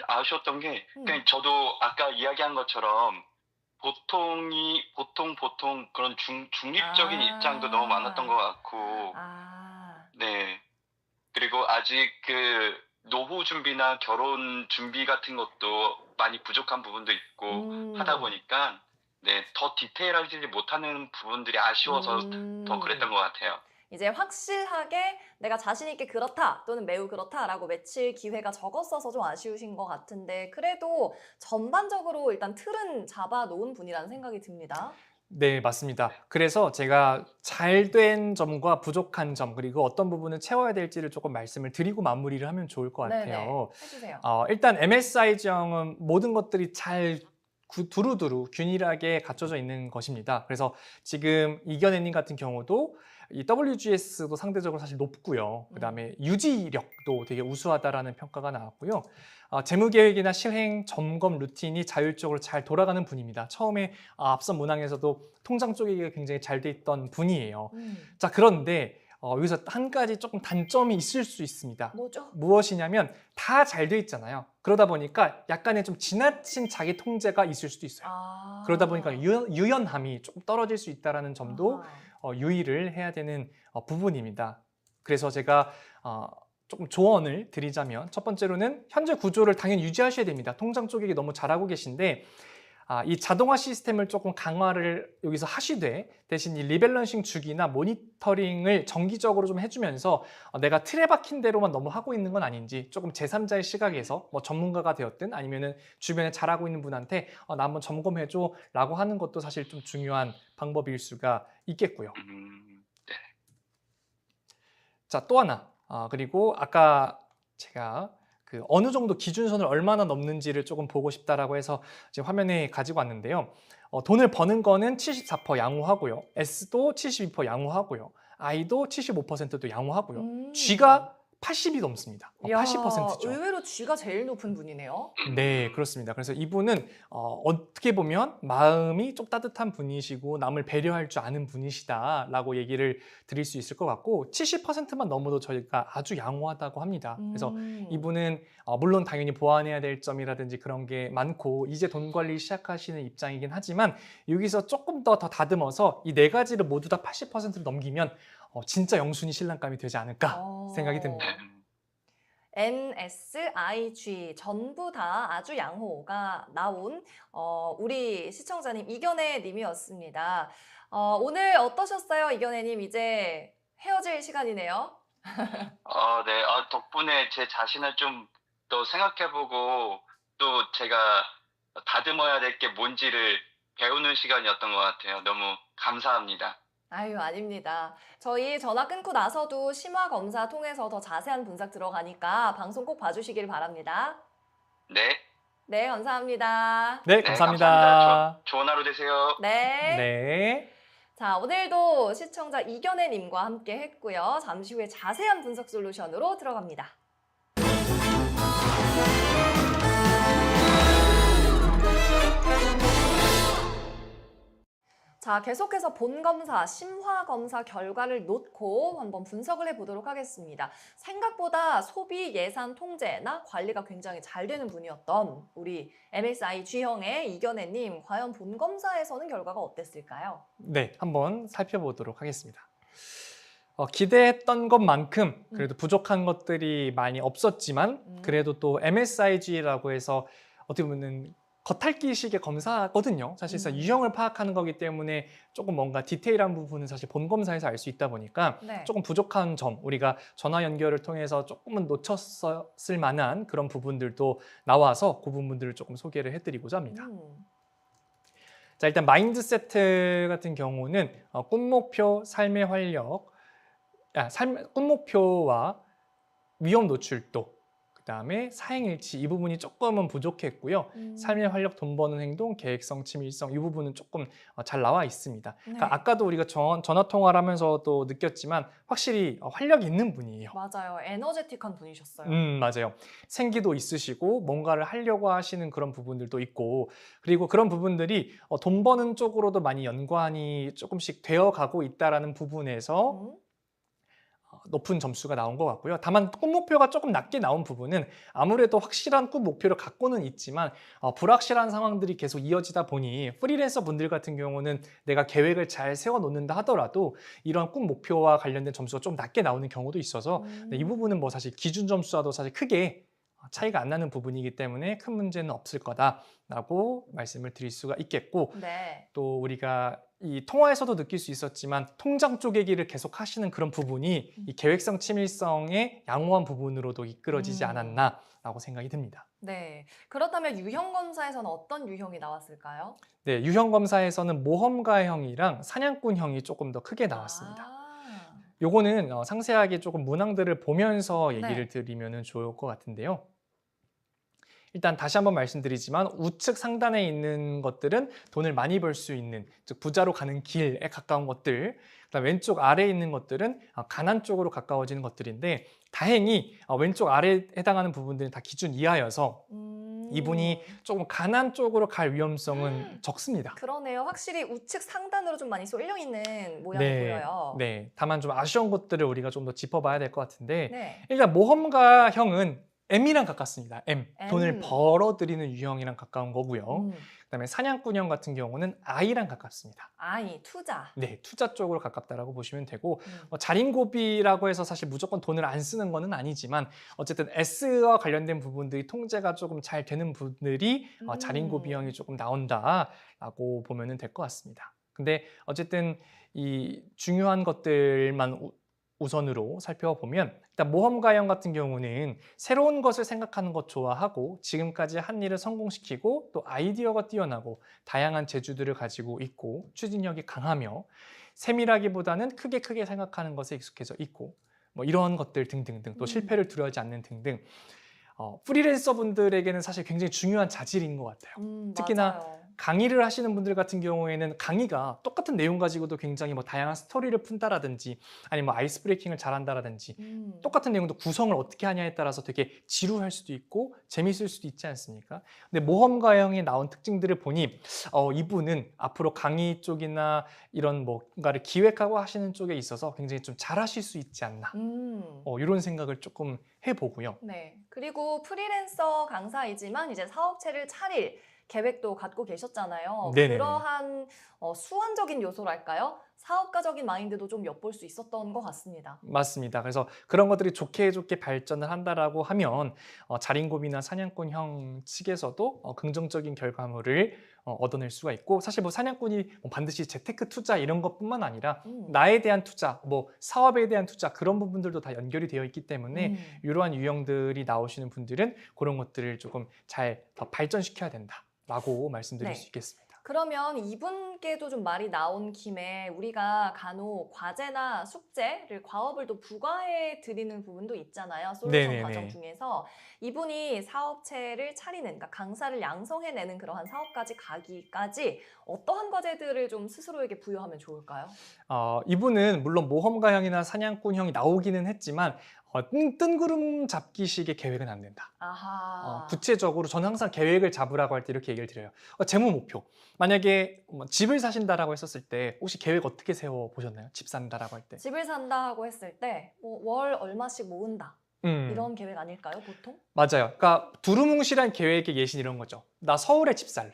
아쉬웠던 게 그냥 저도 아까 이야기한 것처럼 보통 그런 중립적인 입장도 너무 많았던 것 같고 네. 그리고 아직 그 노후 준비나 결혼 준비 같은 것도 많이 부족한 부분도 있고 하다 보니까 네, 더 디테일하지 못하는 부분들이 아쉬워서 더 그랬던 것 같아요. 이제 확실하게 내가 자신 있게 그렇다 또는 매우 그렇다라고 맺힐 기회가 적었어서 좀 아쉬우신 것 같은데 그래도 전반적으로 일단 틀은 잡아놓은 분이라는 생각이 듭니다. 네, 맞습니다. 그래서 제가 잘 된 점과 부족한 점, 그리고 어떤 부분을 채워야 될지를 조금 말씀을 드리고 마무리를 하면 좋을 것 네네. 같아요. 해주세요. 일단 MSI 지형은 모든 것들이 잘 두루두루 균일하게 갖춰져 있는 것입니다. 그래서 지금 이견혜님 같은 경우도 이 WGS도 상대적으로 사실 높고요. 그다음에 유지력도 되게 우수하다라는 평가가 나왔고요. 재무 계획이나 실행, 점검 루틴이 자율적으로 잘 돌아가는 분입니다. 처음에 앞선 문항에서도 통장 쪼개기가 굉장히 잘 돼 있던 분이에요. 자, 그런데 여기서 한 가지 조금 단점이 있을 수 있습니다. 뭐죠? 무엇이냐면 다 잘 돼 있잖아요. 그러다 보니까 약간의 좀 지나친 자기 통제가 있을 수도 있어요. 그러다 보니까 유연함이 조금 떨어질 수 있다는 점도 유의를 해야 되는 부분입니다. 그래서 제가 조금 조언을 드리자면 첫 번째로는 현재 구조를 당연히 유지하셔야 됩니다. 통장 쪼개기 너무 잘하고 계신데 이 자동화 시스템을 조금 강화를 여기서 하시되 대신 이 리밸런싱 주기나 모니터링을 정기적으로 좀 해주면서 내가 틀에 박힌 대로만 너무 하고 있는 건 아닌지 조금 제3자의 시각에서 뭐 전문가가 되었든 아니면은 주변에 잘하고 있는 분한테 나 한번 점검해줘 라고 하는 것도 사실 좀 중요한 방법일 수가 있겠고요. 네. 자, 또 하나 그리고 아까 제가 그 어느 정도 기준선을 얼마나 넘는지를 조금 보고 싶다라고 해서 지금 화면에 가지고 왔는데요. 돈을 버는 거는 74% 양호하고요. S도 72% 양호하고요. I도 75%도 양호하고요. G가 80이 넘습니다. 이야, 80%죠. 의외로 G가 제일 높은 분이네요. 네, 그렇습니다. 그래서 이분은 어떻게 보면 마음이 좀 따뜻한 분이시고 남을 배려할 줄 아는 분이시다라고 얘기를 드릴 수 있을 것 같고 70%만 넘어도 저희가 아주 양호하다고 합니다. 그래서 이분은 물론 당연히 보완해야 될 점이라든지 그런 게 많고 이제 돈 관리 시작하시는 입장이긴 하지만 여기서 조금 더 다듬어서 이 네 가지를 모두 다 80%를 넘기면 진짜 영순이 신랑감이 되지 않을까 생각이 듭니다. N, S, I, G 전부 다 아주 양호가 나온 우리 시청자님 이견혜 님이었습니다. 오늘 어떠셨어요, 이견혜 님? 이제 헤어질 시간이네요. 네. 덕분에 제 자신을 좀 더 생각해보고 또 제가 다듬어야 될 게 뭔지를 배우는 시간이었던 것 같아요. 너무 감사합니다. 아유, 아닙니다. 저희 전화 끊고 나서도 심화 검사 통해서 더 자세한 분석 들어가니까 방송 꼭 봐주시길 바랍니다. 네. 네, 감사합니다. 네, 네, 감사합니다. 좋은 하루 되세요. 네. 네. 자, 오늘도 시청자 이견혜 님과 함께 했고요. 잠시 후에 자세한 분석 솔루션으로 들어갑니다. 자, 계속해서 본검사, 심화검사 결과를 놓고 한번 분석을 해보도록 하겠습니다. 생각보다 소비 예산 통제나 관리가 굉장히 잘 되는 분이었던 우리 MSI G형의 이견혜님, 과연 본검사에서는 결과가 어땠을까요? 네, 한번 살펴보도록 하겠습니다. 기대했던 것만큼 그래도 부족한 것들이 많이 없었지만 그래도 또 MSIG라고 해서 어떻게 보면 겉핥기식의 검사거든요. 사실상 유형을 파악하는 거기 때문에 조금 뭔가 디테일한 부분은 사실 본검사에서 알 수 있다 보니까 네. 조금 부족한 점, 우리가 전화 연결을 통해서 조금은 놓쳤을 만한 그런 부분들도 나와서 그 부분들을 조금 소개를 해드리고자 합니다. 자, 일단 마인드세트 같은 경우는 꿈목표, 삶의 활력, 꿈목표와 위험 노출도, 그다음에 사행일치 이 부분이 조금은 부족했고요. 삶의 활력, 돈 버는 행동, 계획성, 치밀성 이 부분은 조금 잘 나와 있습니다. 네. 그러니까 아까도 우리가 전화 통화를 하면서도 느꼈지만 확실히 활력이 있는 분이에요. 맞아요. 에너제틱한 분이셨어요. 맞아요. 생기도 있으시고 뭔가를 하려고 하시는 그런 부분들도 있고 그리고 그런 부분들이 돈 버는 쪽으로도 많이 연관이 조금씩 되어가고 있다라는 부분에서 높은 점수가 나온 것 같고요. 다만 꿈 목표가 조금 낮게 나온 부분은 아무래도 확실한 꿈 목표를 갖고는 있지만 불확실한 상황들이 계속 이어지다 보니 프리랜서 분들 같은 경우는 내가 계획을 잘 세워놓는다 하더라도 이런 꿈 목표와 관련된 점수가 좀 낮게 나오는 경우도 있어서 이 부분은 뭐 사실 기준 점수와도 사실 크게 차이가 안 나는 부분이기 때문에 큰 문제는 없을 거다라고 말씀을 드릴 수가 있겠고 네. 또 우리가 이 통화에서도 느낄 수 있었지만 통장 쪼개기를 계속 하시는 그런 부분이 이 계획성 치밀성의 양호한 부분으로도 이끌어지지 않았나라고 생각이 듭니다. 네. 그렇다면 유형 검사에서는 어떤 유형이 나왔을까요? 네, 유형 검사에서는 모험가형이랑 사냥꾼형이 조금 더 크게 나왔습니다. 아. 요거는 상세하게 조금 문항들을 보면서 얘기를 네. 드리면 좋을 것 같은데요. 일단 다시 한번 말씀드리지만 우측 상단에 있는 것들은 돈을 많이 벌 수 있는, 즉 부자로 가는 길에 가까운 것들, 그다음 왼쪽 아래에 있는 것들은 가난 쪽으로 가까워지는 것들인데 다행히 왼쪽 아래에 해당하는 부분들은 다 기준 이하여서 이분이 조금 가난 쪽으로 갈 위험성은 적습니다. 그러네요. 확실히 우측 상단으로 좀 많이 쏠려 있는 모양이 보여요. 네. 다만 좀 아쉬운 것들을 우리가 좀 더 짚어봐야 될 것 같은데 네. 일단 모험가형은 M이랑 가깝습니다. M. M. 돈을 벌어들이는 유형이랑 가까운 거고요. 음. 그다음에 사냥꾼형 같은 경우는 I랑 가깝습니다. I, 투자. 네, 투자 쪽으로 가깝다라고 보시면 되고 자린고비라고 해서 사실 무조건 돈을 안 쓰는 거는 아니지만 어쨌든 S와 관련된 부분들이 통제가 조금 잘 되는 분들이 자린고비형이 조금 나온다라고 보면 될 것 같습니다. 근데 어쨌든 이 중요한 것들만 우선으로 살펴보면 일단 모험가형 같은 경우는 새로운 것을 생각하는 것 좋아하고 지금까지 한 일을 성공시키고 또 아이디어가 뛰어나고 다양한 재주들을 가지고 있고 추진력이 강하며 세밀하기보다는 크게 생각하는 것에 익숙해져 있고 뭐 이런 것들 등등등 또 실패를 두려워하지 않는 등등 프리랜서 분들에게는 사실 굉장히 중요한 자질인 것 같아요. 특히나 맞아요. 강의를 하시는 분들 같은 경우에는 강의가 똑같은 내용 가지고도 굉장히 뭐 다양한 스토리를 푼다라든지 아니면 뭐 아이스 브레이킹을 잘한다라든지 똑같은 내용도 구성을 어떻게 하냐에 따라서 되게 지루할 수도 있고 재밌을 수도 있지 않습니까? 근데 모험가형이 나온 특징들을 보니 이분은 앞으로 강의 쪽이나 이런 뭔가를 기획하고 하시는 쪽에 있어서 굉장히 좀 잘하실 수 있지 않나 이런 생각을 조금 해보고요. 네. 그리고 프리랜서 강사이지만 이제 사업체를 차릴 계획도 갖고 계셨잖아요. 네네네. 그러한 수완적인 요소랄까요? 사업가적인 마인드도 좀 엿볼 수 있었던 것 같습니다. 맞습니다. 그래서 그런 것들이 좋게 발전을 한다라고 하면 자린고비나 사냥꾼형 측에서도 긍정적인 결과물을 얻어낼 수가 있고 사실 뭐 사냥꾼이 뭐 반드시 재테크 투자 이런 것뿐만 아니라 나에 대한 투자, 뭐 사업에 대한 투자 그런 부분들도 다 연결이 되어 있기 때문에 이러한 유형들이 나오시는 분들은 그런 것들을 조금 잘 더 발전시켜야 된다라고 말씀드릴 네. 수 있겠습니다. 그러면 이분께도 좀 말이 나온 김에 우리가 간혹 과제나 숙제를 과업을 또 부과해 드리는 부분도 있잖아요. 솔루션 네네네. 과정 중에서 이분이 사업체를 차리는, 그러니까 강사를 양성해내는 그러한 사업까지 가기까지 어떠한 과제들을 좀 스스로에게 부여하면 좋을까요? 이분은 물론 모험가형이나 사냥꾼형이 나오기는 했지만 뜬구름 잡기식의 계획은 안 된다. 아하. 구체적으로 저는 항상 계획을 잡으라고 할 때 이렇게 얘기를 드려요. 재무 목표. 만약에 집을 사신다라고 했었을 때 혹시 계획 어떻게 세워 보셨나요? 집 산다라고 할 때. 집을 산다고 했을 때 월 얼마씩 모은다. 이런 계획 아닐까요, 보통? 맞아요. 그러니까 두루뭉실한 계획의 예시 이런 거죠. 나 서울에 집 살래.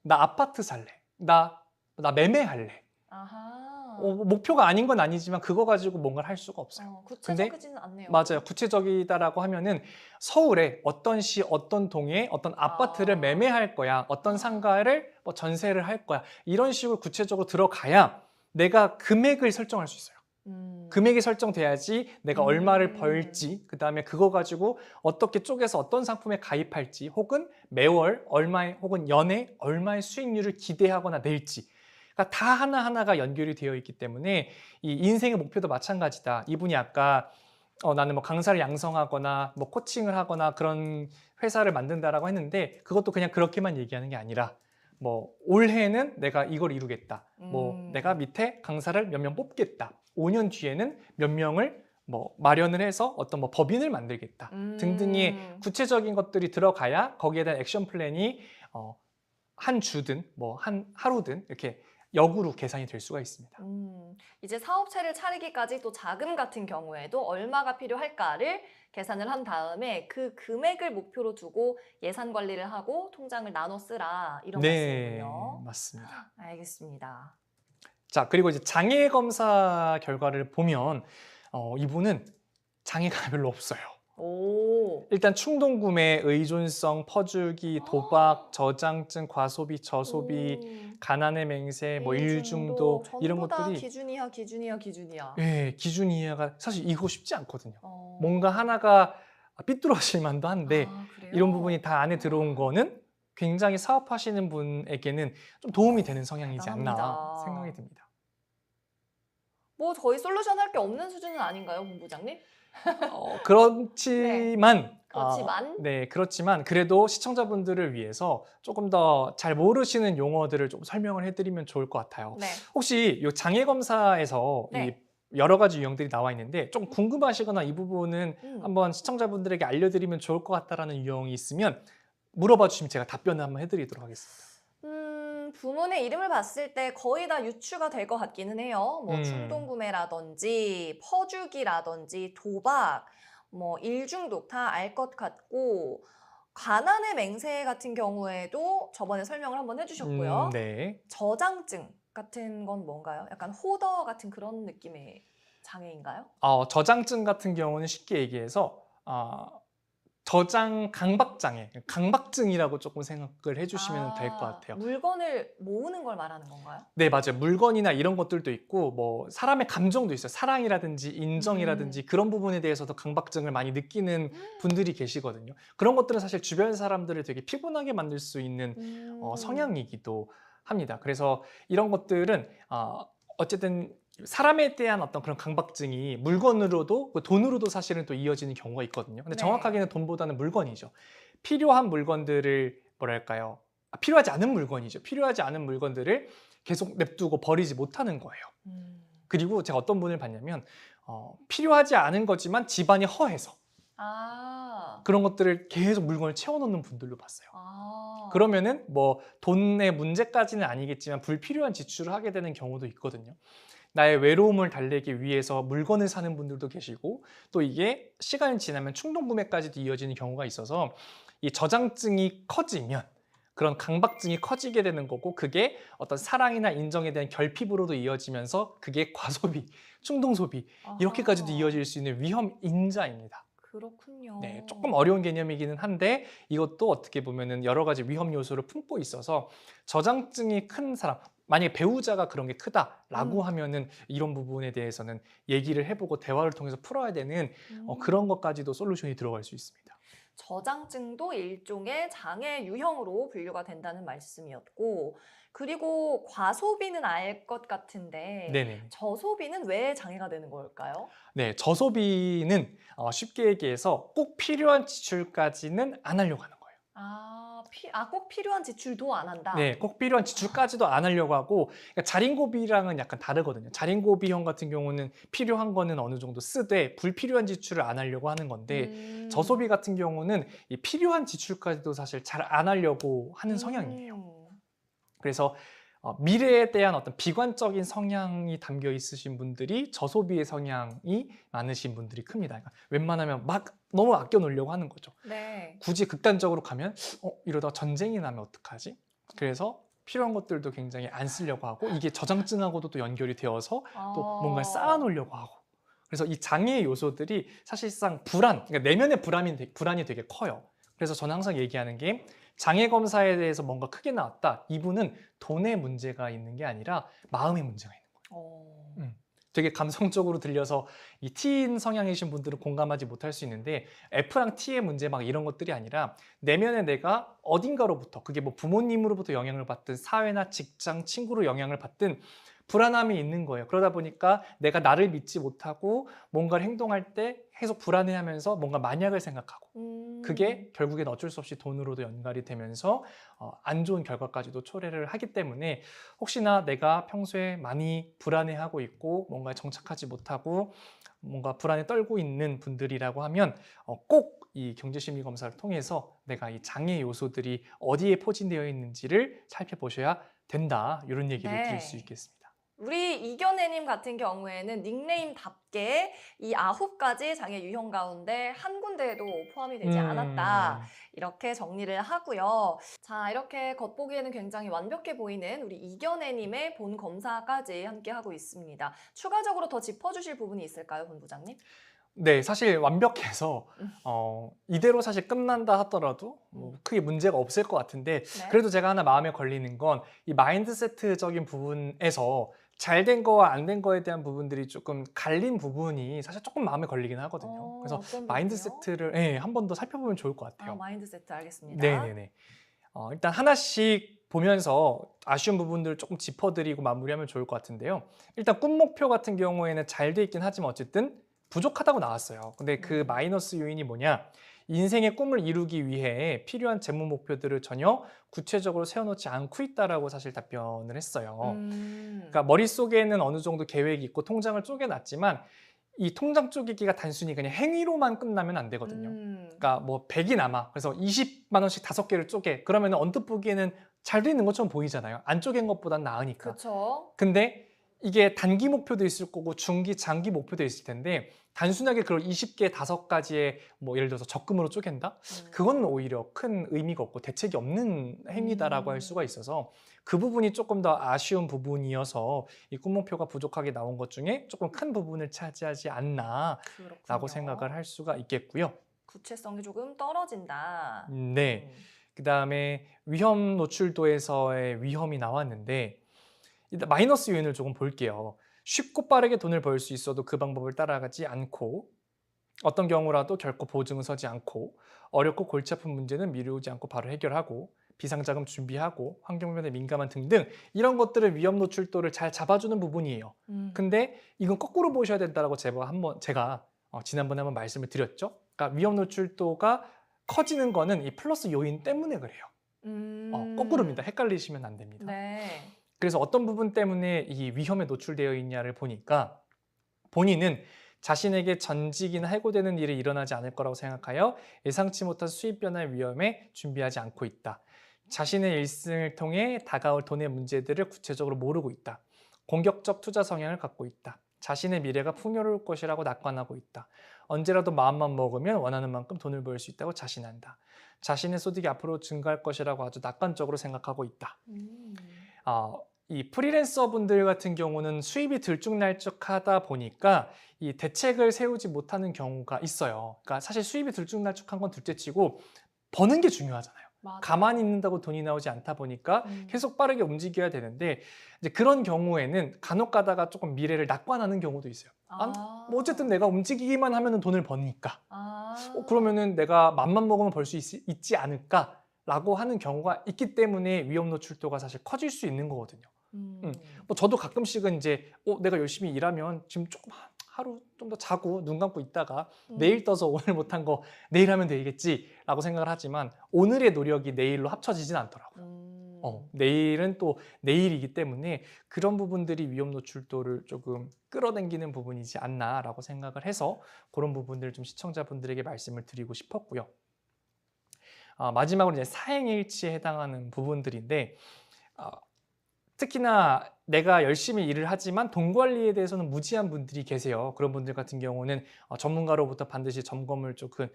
나 아파트 살래. 나 매매할래. 아하. 목표가 아닌 건 아니지만 그거 가지고 뭔가를 할 수가 없어요. 구체적이지는 않네요. 맞아요. 구체적이다라고 하면은 서울에 어떤 시, 어떤 동에 어떤 아파트를 매매할 거야. 어떤 상가를 뭐 전세를 할 거야. 이런 식으로 구체적으로 들어가야 내가 금액을 설정할 수 있어요. 금액이 설정돼야지 내가 얼마를 벌지, 그 다음에 그거 가지고 어떻게 쪼개서 어떤 상품에 가입할지, 혹은 매월 얼마의, 혹은 연에 얼마의 수익률을 기대하거나 낼지. 그러니까 다 하나하나가 연결이 되어 있기 때문에 이 인생의 목표도 마찬가지다. 이분이 아까 나는 뭐 강사를 양성하거나 뭐 코칭을 하거나 그런 회사를 만든다라고 했는데 그것도 그냥 그렇게만 얘기하는 게 아니라 뭐 올해는 내가 이걸 이루겠다. 뭐 내가 밑에 강사를 몇 명 뽑겠다. 5년 뒤에는 몇 명을 뭐 마련을 해서 어떤 뭐 법인을 만들겠다. 등등의 구체적인 것들이 들어가야 거기에 대한 액션 플랜이 한 주든 뭐 한 하루든 이렇게 역으로 계산이 될 수가 있습니다. 이제 사업체를 차리기까지 또 자금 같은 경우에도 얼마가 필요할까를 계산을 한 다음에 그 금액을 목표로 두고 예산 관리를 하고 통장을 나눠 쓰라 이런 말씀이군요. 맞습니다. 알겠습니다. 자, 그리고 이제 장애 검사 결과를 보면 이분은 장애가 별로 없어요. 일단 충동구매, 의존성, 퍼주기, 도박, 저장증, 과소비, 저소비, 가난의 맹세, 뭐 일중독 이런 전부 다 것들이 기준이야. 예, 기준 이해가 사실 이거 쉽지 않거든요. 어. 뭔가 하나가 삐뚤어질 만도 한데 그래요? 이런 부분이 다 안에 들어온 거는 굉장히 사업하시는 분에게는 좀 도움이 되는 성향이지 않나 대단합니다. 생각이 듭니다. 뭐 저희 솔루션 할 게 없는 수준은 아닌가요, 본부장님? 그렇지만 그렇지만 그래도 시청자분들을 위해서 조금 더 잘 모르시는 용어들을 좀 설명을 해드리면 좋을 것 같아요. 네. 혹시 이 장애 검사에서 네. 이 여러 가지 유형들이 나와 있는데 좀 궁금하시거나 이 부분은 음. 한번 시청자분들에게 알려드리면 좋을 것 같다라는 유형이 있으면 물어봐 주시면 제가 답변을 한번 해드리도록 하겠습니다. 부문의 이름을 봤을 때 거의 다 유추가 될 것 같기는 해요. 뭐 음. 충동구매라든지 퍼주기라든지 도박, 뭐 일중독 다 알 것 같고 가난의 맹세 같은 경우에도 저번에 설명을 한번 해주셨고요. 네. 저장증 같은 건 뭔가요? 약간 호더 같은 그런 느낌의 장애인가요? 저장증 같은 경우는 쉽게 얘기해서 저장 강박장애, 강박증이라고 조금 생각을 해주시면 될 것 같아요. 물건을 모으는 걸 말하는 건가요? 네, 맞아요. 물건이나 이런 것들도 있고 뭐 사람의 감정도 있어요. 사랑이라든지 인정이라든지 그런 부분에 대해서도 강박증을 많이 느끼는 분들이 계시거든요. 그런 것들은 사실 주변 사람들을 되게 피곤하게 만들 수 있는 성향이기도 합니다. 그래서 이런 것들은 어쨌든 사람에 대한 어떤 그런 강박증이 물건으로도 돈으로도 사실은 또 이어지는 경우가 있거든요. 근데 네. 정확하게는 돈보다는 물건이죠. 필요한 물건들을 뭐랄까요? 필요하지 않은 물건이죠. 필요하지 않은 물건들을 계속 냅두고 버리지 못하는 거예요. 그리고 제가 어떤 분을 봤냐면 필요하지 않은 거지만 집안이 허해서 그런 것들을 계속 물건을 채워놓는 분들로 봤어요. 그러면은 뭐 돈의 문제까지는 아니겠지만 불필요한 지출을 하게 되는 경우도 있거든요. 나의 외로움을 달래기 위해서 물건을 사는 분들도 계시고 또 이게 시간이 지나면 충동구매까지도 이어지는 경우가 있어서 이 저장증이 커지면 그런 강박증이 커지게 되는 거고 그게 어떤 사랑이나 인정에 대한 결핍으로도 이어지면서 그게 과소비, 충동소비 이렇게까지도 이어질 수 있는 위험 인자입니다. 그렇군요. 네, 조금 어려운 개념이기는 한데 이것도 어떻게 보면은 여러 가지 위험 요소를 품고 있어서 저장증이 큰 사람, 만약에 배우자가 그런 게 크다라고 하면은 이런 부분에 대해서는 얘기를 해보고 대화를 통해서 풀어야 되는 그런 것까지도 솔루션이 들어갈 수 있습니다. 저장증도 일종의 장애 유형으로 분류가 된다는 말씀이었고 그리고 과소비는 알 것 같은데 네네. 저소비는 왜 장애가 되는 걸까요? 네, 저소비는 쉽게 얘기해서 꼭 필요한 지출까지는 안 하려고 하는 거예요. 꼭 필요한 지출도 안 한다? 네, 꼭 필요한 지출까지도 안 하려고 하고 그러니까 자린고비랑은 약간 다르거든요. 자린고비형 같은 경우는 필요한 거는 어느 정도 쓰되 불필요한 지출을 안 하려고 하는 건데 저소비 같은 경우는 이 필요한 지출까지도 사실 잘 안 하려고 하는 성향이에요. 그래서 미래에 대한 어떤 비관적인 성향이 담겨 있으신 분들이 저소비의 성향이 많으신 분들이 큽니다. 그러니까 웬만하면 막 너무 아껴 놓으려고 하는 거죠. 네. 굳이 극단적으로 가면 이러다 전쟁이 나면 어떡하지? 그래서 필요한 것들도 굉장히 안 쓰려고 하고 이게 저장증하고도 또 연결이 되어서 또 뭔가 쌓아 놓으려고 하고 그래서 이 장애 요소들이 사실상 그러니까 내면의 불안이 되게 커요. 그래서 저는 항상 얘기하는 게 장애 검사에 대해서 뭔가 크게 나왔다. 이분은 돈의 문제가 있는 게 아니라 마음의 문제가 있는 거예요. 되게 감성적으로 들려서 이 T인 성향이신 분들은 공감하지 못할 수 있는데 F랑 T의 문제 막 이런 것들이 아니라 내면에 내가 어딘가로부터 그게 뭐 부모님으로부터 영향을 받든 사회나 직장, 친구로 영향을 받든 불안함이 있는 거예요. 그러다 보니까 내가 나를 믿지 못하고 뭔가를 행동할 때 계속 불안해하면서 뭔가 만약을 생각하고 그게 결국엔 어쩔 수 없이 돈으로도 연결이 되면서 안 좋은 결과까지도 초래를 하기 때문에 혹시나 내가 평소에 많이 불안해하고 있고 뭔가 정착하지 못하고 뭔가 불안에 떨고 있는 분들이라고 하면 꼭 이 경제심리검사를 통해서 내가 이 장애 요소들이 어디에 포진되어 있는지를 살펴보셔야 된다. 이런 얘기를 드릴 수 있겠습니다. 우리 이견혜님 같은 경우에는 닉네임답게 이 9가지 장애 유형 가운데 한 군데에도 포함이 되지 않았다. 이렇게 정리를 하고요. 자, 이렇게 겉보기에는 굉장히 완벽해 보이는 우리 이견혜님의 본 검사까지 함께 하고 있습니다. 추가적으로 더 짚어주실 부분이 있을까요, 본부장님? 네, 사실 완벽해서 이대로 사실 끝난다 하더라도 뭐 크게 문제가 없을 것 같은데 네. 그래도 제가 하나 마음에 걸리는 건 이 마인드세트적인 부분에서 잘 된 거와 안 된 거에 대한 부분들이 조금 갈린 부분이 사실 조금 마음에 걸리긴 하거든요. 그래서 어떤 부분이요? 마인드세트를 예, 한 번 더 살펴보면 좋을 것 같아요. 마인드세트 알겠습니다. 네네네. 일단 하나씩 보면서 아쉬운 부분들을 조금 짚어드리고 마무리하면 좋을 것 같은데요. 일단 꿈 목표 같은 경우에는 잘 돼 있긴 하지만 어쨌든 부족하다고 나왔어요. 근데 그 마이너스 요인이 뭐냐? 인생의 꿈을 이루기 위해 필요한 재무 목표들을 전혀 구체적으로 세워놓지 않고 있다라고 사실 답변을 했어요. 그러니까 머릿속에는 어느 정도 계획이 있고 통장을 쪼개놨지만 이 통장 쪼개기가 단순히 그냥 행위로만 끝나면 안 되거든요. 그러니까 뭐 100이 남아. 그래서 20만 원씩 5개를 쪼개. 그러면 언뜻 보기에는 잘 돼 있는 것처럼 보이잖아요. 안 쪼갠 것보단 나으니까. 그렇죠. 근데 이게 단기 목표도 있을 거고 중기, 장기 목표도 있을 텐데 단순하게 그걸 20개, 5가지의 뭐 예를 들어서 적금으로 쪼갠다? 그건 오히려 큰 의미가 없고 대책이 없는 행위다라고 할 수가 있어서 그 부분이 조금 더 아쉬운 부분이어서 이 꿈 목표가 부족하게 나온 것 중에 조금 큰 부분을 차지하지 않나라고 그렇군요. 생각을 할 수가 있겠고요. 구체성이 조금 떨어진다. 네. 그다음에 위험 노출도에서의 위험이 나왔는데 일단 마이너스 요인을 조금 볼게요. 쉽고 빠르게 돈을 벌 수 있어도 그 방법을 따라가지 않고 어떤 경우라도 결코 보증은 서지 않고 어렵고 골치 아픈 문제는 미루지 않고 바로 해결하고 비상자금 준비하고 환경변화에 민감한 등등 이런 것들을 위험 노출도를 잘 잡아주는 부분이에요. 근데 이건 거꾸로 보셔야 된다고 제가 지난번에 한번 말씀을 드렸죠. 그러니까 위험 노출도가 커지는 거는 이 플러스 요인 때문에 그래요. 거꾸로입니다. 헷갈리시면 안 됩니다. 네. 그래서 어떤 부분 때문에 이 위험에 노출되어 있냐를 보니까 본인은 자신에게 전직이나 해고되는 일이 일어나지 않을 거라고 생각하여 예상치 못한 수입 변화의 위험에 준비하지 않고 있다. 자신의 일생을 통해 다가올 돈의 문제들을 구체적으로 모르고 있다. 공격적 투자 성향을 갖고 있다. 자신의 미래가 풍요로울 것이라고 낙관하고 있다. 언제라도 마음만 먹으면 원하는 만큼 돈을 벌 수 있다고 자신한다. 자신의 소득이 앞으로 증가할 것이라고 아주 낙관적으로 생각하고 있다. 이 프리랜서 분들 같은 경우는 수입이 들쭉날쭉하다 보니까 이 대책을 세우지 못하는 경우가 있어요. 그러니까 사실 수입이 들쭉날쭉한 건 둘째치고 버는 게 중요하잖아요. 맞아요. 가만히 있는다고 돈이 나오지 않다 보니까 계속 빠르게 움직여야 되는데 이제 그런 경우에는 간혹 가다가 조금 미래를 낙관하는 경우도 있어요. 뭐 어쨌든 내가 움직이기만 하면 돈을 버니까 그러면은 내가 맘만 먹으면 벌 수 있지 않을까? 라고 하는 경우가 있기 때문에 위험 노출도가 사실 커질 수 있는 거거든요. 뭐 저도 가끔씩은 이제 내가 열심히 일하면 지금 조금 하루 좀 더 자고 눈 감고 있다가 내일 떠서 오늘 못한 거 내일 하면 되겠지라고 생각을 하지만 오늘의 노력이 내일로 합쳐지진 않더라고요. 내일은 또 내일이기 때문에 그런 부분들이 위험 노출도를 조금 끌어당기는 부분이지 않나라고 생각을 해서 그런 부분들을 좀 시청자분들에게 말씀을 드리고 싶었고요. 마지막으로 이제 사행일치에 해당하는 부분들인데 특히나 내가 열심히 일을 하지만 돈 관리에 대해서는 무지한 분들이 계세요. 그런 분들 같은 경우는 전문가로부터 반드시 점검을 조금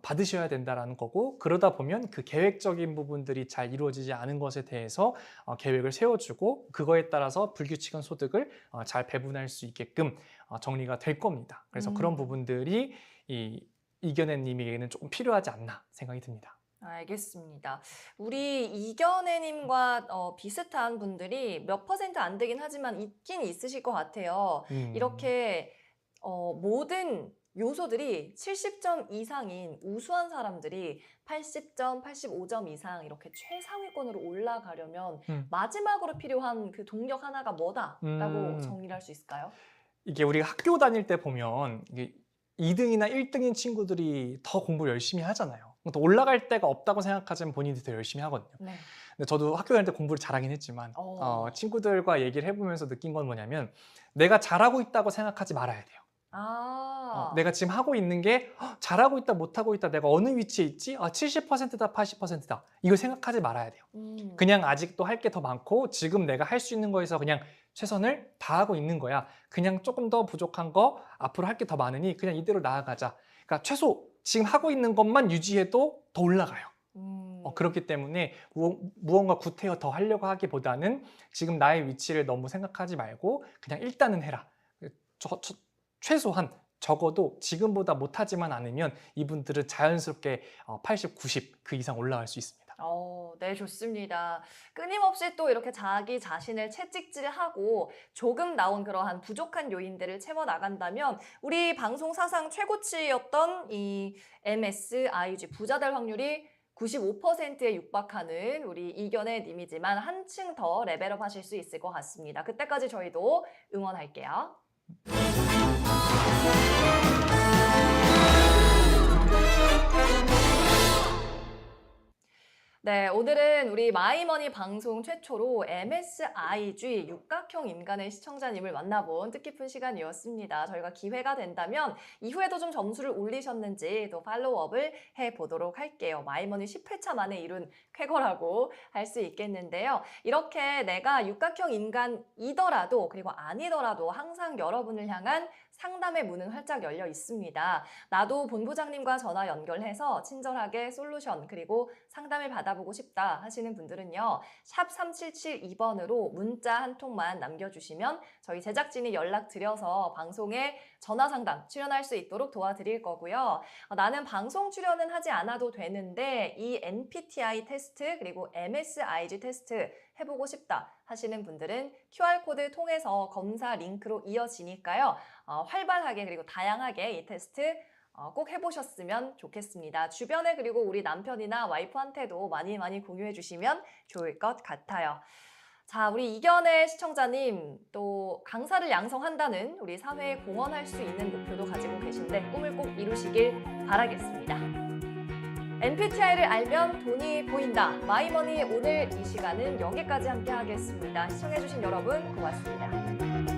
받으셔야 된다는 거고 그러다 보면 그 계획적인 부분들이 잘 이루어지지 않은 것에 대해서 계획을 세워주고 그거에 따라서 불규칙한 소득을 잘 배분할 수 있게끔 정리가 될 겁니다. 그래서 그런 부분들이 이겨내님에게는 조금 필요하지 않나 생각이 듭니다. 알겠습니다. 우리 이견혜님과 비슷한 분들이 몇 퍼센트 안 되긴 하지만 있긴 있으실 것 같아요. 이렇게 모든 요소들이 70점 이상인 우수한 사람들이 80점, 85점 이상 이렇게 최상위권으로 올라가려면 마지막으로 필요한 그 동력 하나가 뭐다라고 정리를 할 수 있을까요? 이게 우리가 학교 다닐 때 보면 이게 2등이나 1등인 친구들이 더 공부를 열심히 하잖아요. 또 올라갈 데가 없다고 생각하지만 본인이 더 열심히 하거든요. 네. 근데 저도 학교 다닐 때 공부를 잘하긴 했지만 친구들과 얘기를 해보면서 느낀 건 뭐냐면 내가 잘하고 있다고 생각하지 말아야 돼요. 내가 지금 하고 있는 게 잘하고 있다 못하고 있다 내가 어느 위치에 있지? 70%다 80%다 이걸 생각하지 말아야 돼요. 그냥 아직도 할 게 더 많고 지금 내가 할 수 있는 거에서 그냥 최선을 다하고 있는 거야. 그냥 조금 더 부족한 거 앞으로 할 게 더 많으니 그냥 이대로 나아가자. 그러니까 최소 지금 하고 있는 것만 유지해도 더 올라가요. 그렇기 때문에 무언가 구태여 더 하려고 하기보다는 지금 나의 위치를 너무 생각하지 말고 그냥 일단은 해라. 최소한 적어도 지금보다 못하지만 않으면 이분들은 자연스럽게 80, 90 그 이상 올라갈 수 있습니다. 네, 좋습니다. 끊임없이 또 이렇게 자기 자신을 채찍질하고 조금 나온 그러한 부족한 요인들을 채워나간다면 우리 방송 사상 최고치였던 이 MSIG 부자 될 확률이 95%에 육박하는 우리 이견의 님이지만 한층 더 레벨업 하실 수 있을 것 같습니다. 그때까지 저희도 응원할게요. 네, 오늘은 우리 마이머니 방송 최초로 MSIG 육각형 인간의 시청자님을 만나본 뜻깊은 시간이었습니다. 저희가 기회가 된다면 이후에도 좀 점수를 올리셨는지 또 팔로우업을 해보도록 할게요. 마이머니 10회차 만에 이룬 쾌거라고 할 수 있겠는데요. 이렇게 내가 육각형 인간이더라도 그리고 아니더라도 항상 여러분을 향한 상담의 문은 활짝 열려 있습니다. 나도 본부장님과 전화 연결해서 친절하게 솔루션 그리고 상담을 받아보고 싶다 하시는 분들은요. 샵 3772번으로 문자 한 통만 남겨주시면 저희 제작진이 연락드려서 방송에 전화 상담 출연할 수 있도록 도와드릴 거고요. 나는 방송 출연은 하지 않아도 되는데 이 MBTI 테스트 그리고 MSIG 테스트 해보고 싶다 하시는 분들은 QR코드 통해서 검사 링크로 이어지니까요. 활발하게 그리고 다양하게 이 테스트 꼭 해보셨으면 좋겠습니다. 주변에 그리고 우리 남편이나 와이프한테도 많이 공유해 주시면 좋을 것 같아요. 자, 우리 이견의 시청자님 또 강사를 양성한다는 우리 사회에 공헌할 수 있는 목표도 가지고 계신데 꿈을 꼭 이루시길 바라겠습니다. MBTI를 알면 돈이 보인다. 마이머니 오늘 이 시간은 여기까지 함께 하겠습니다. 시청해주신 여러분 고맙습니다.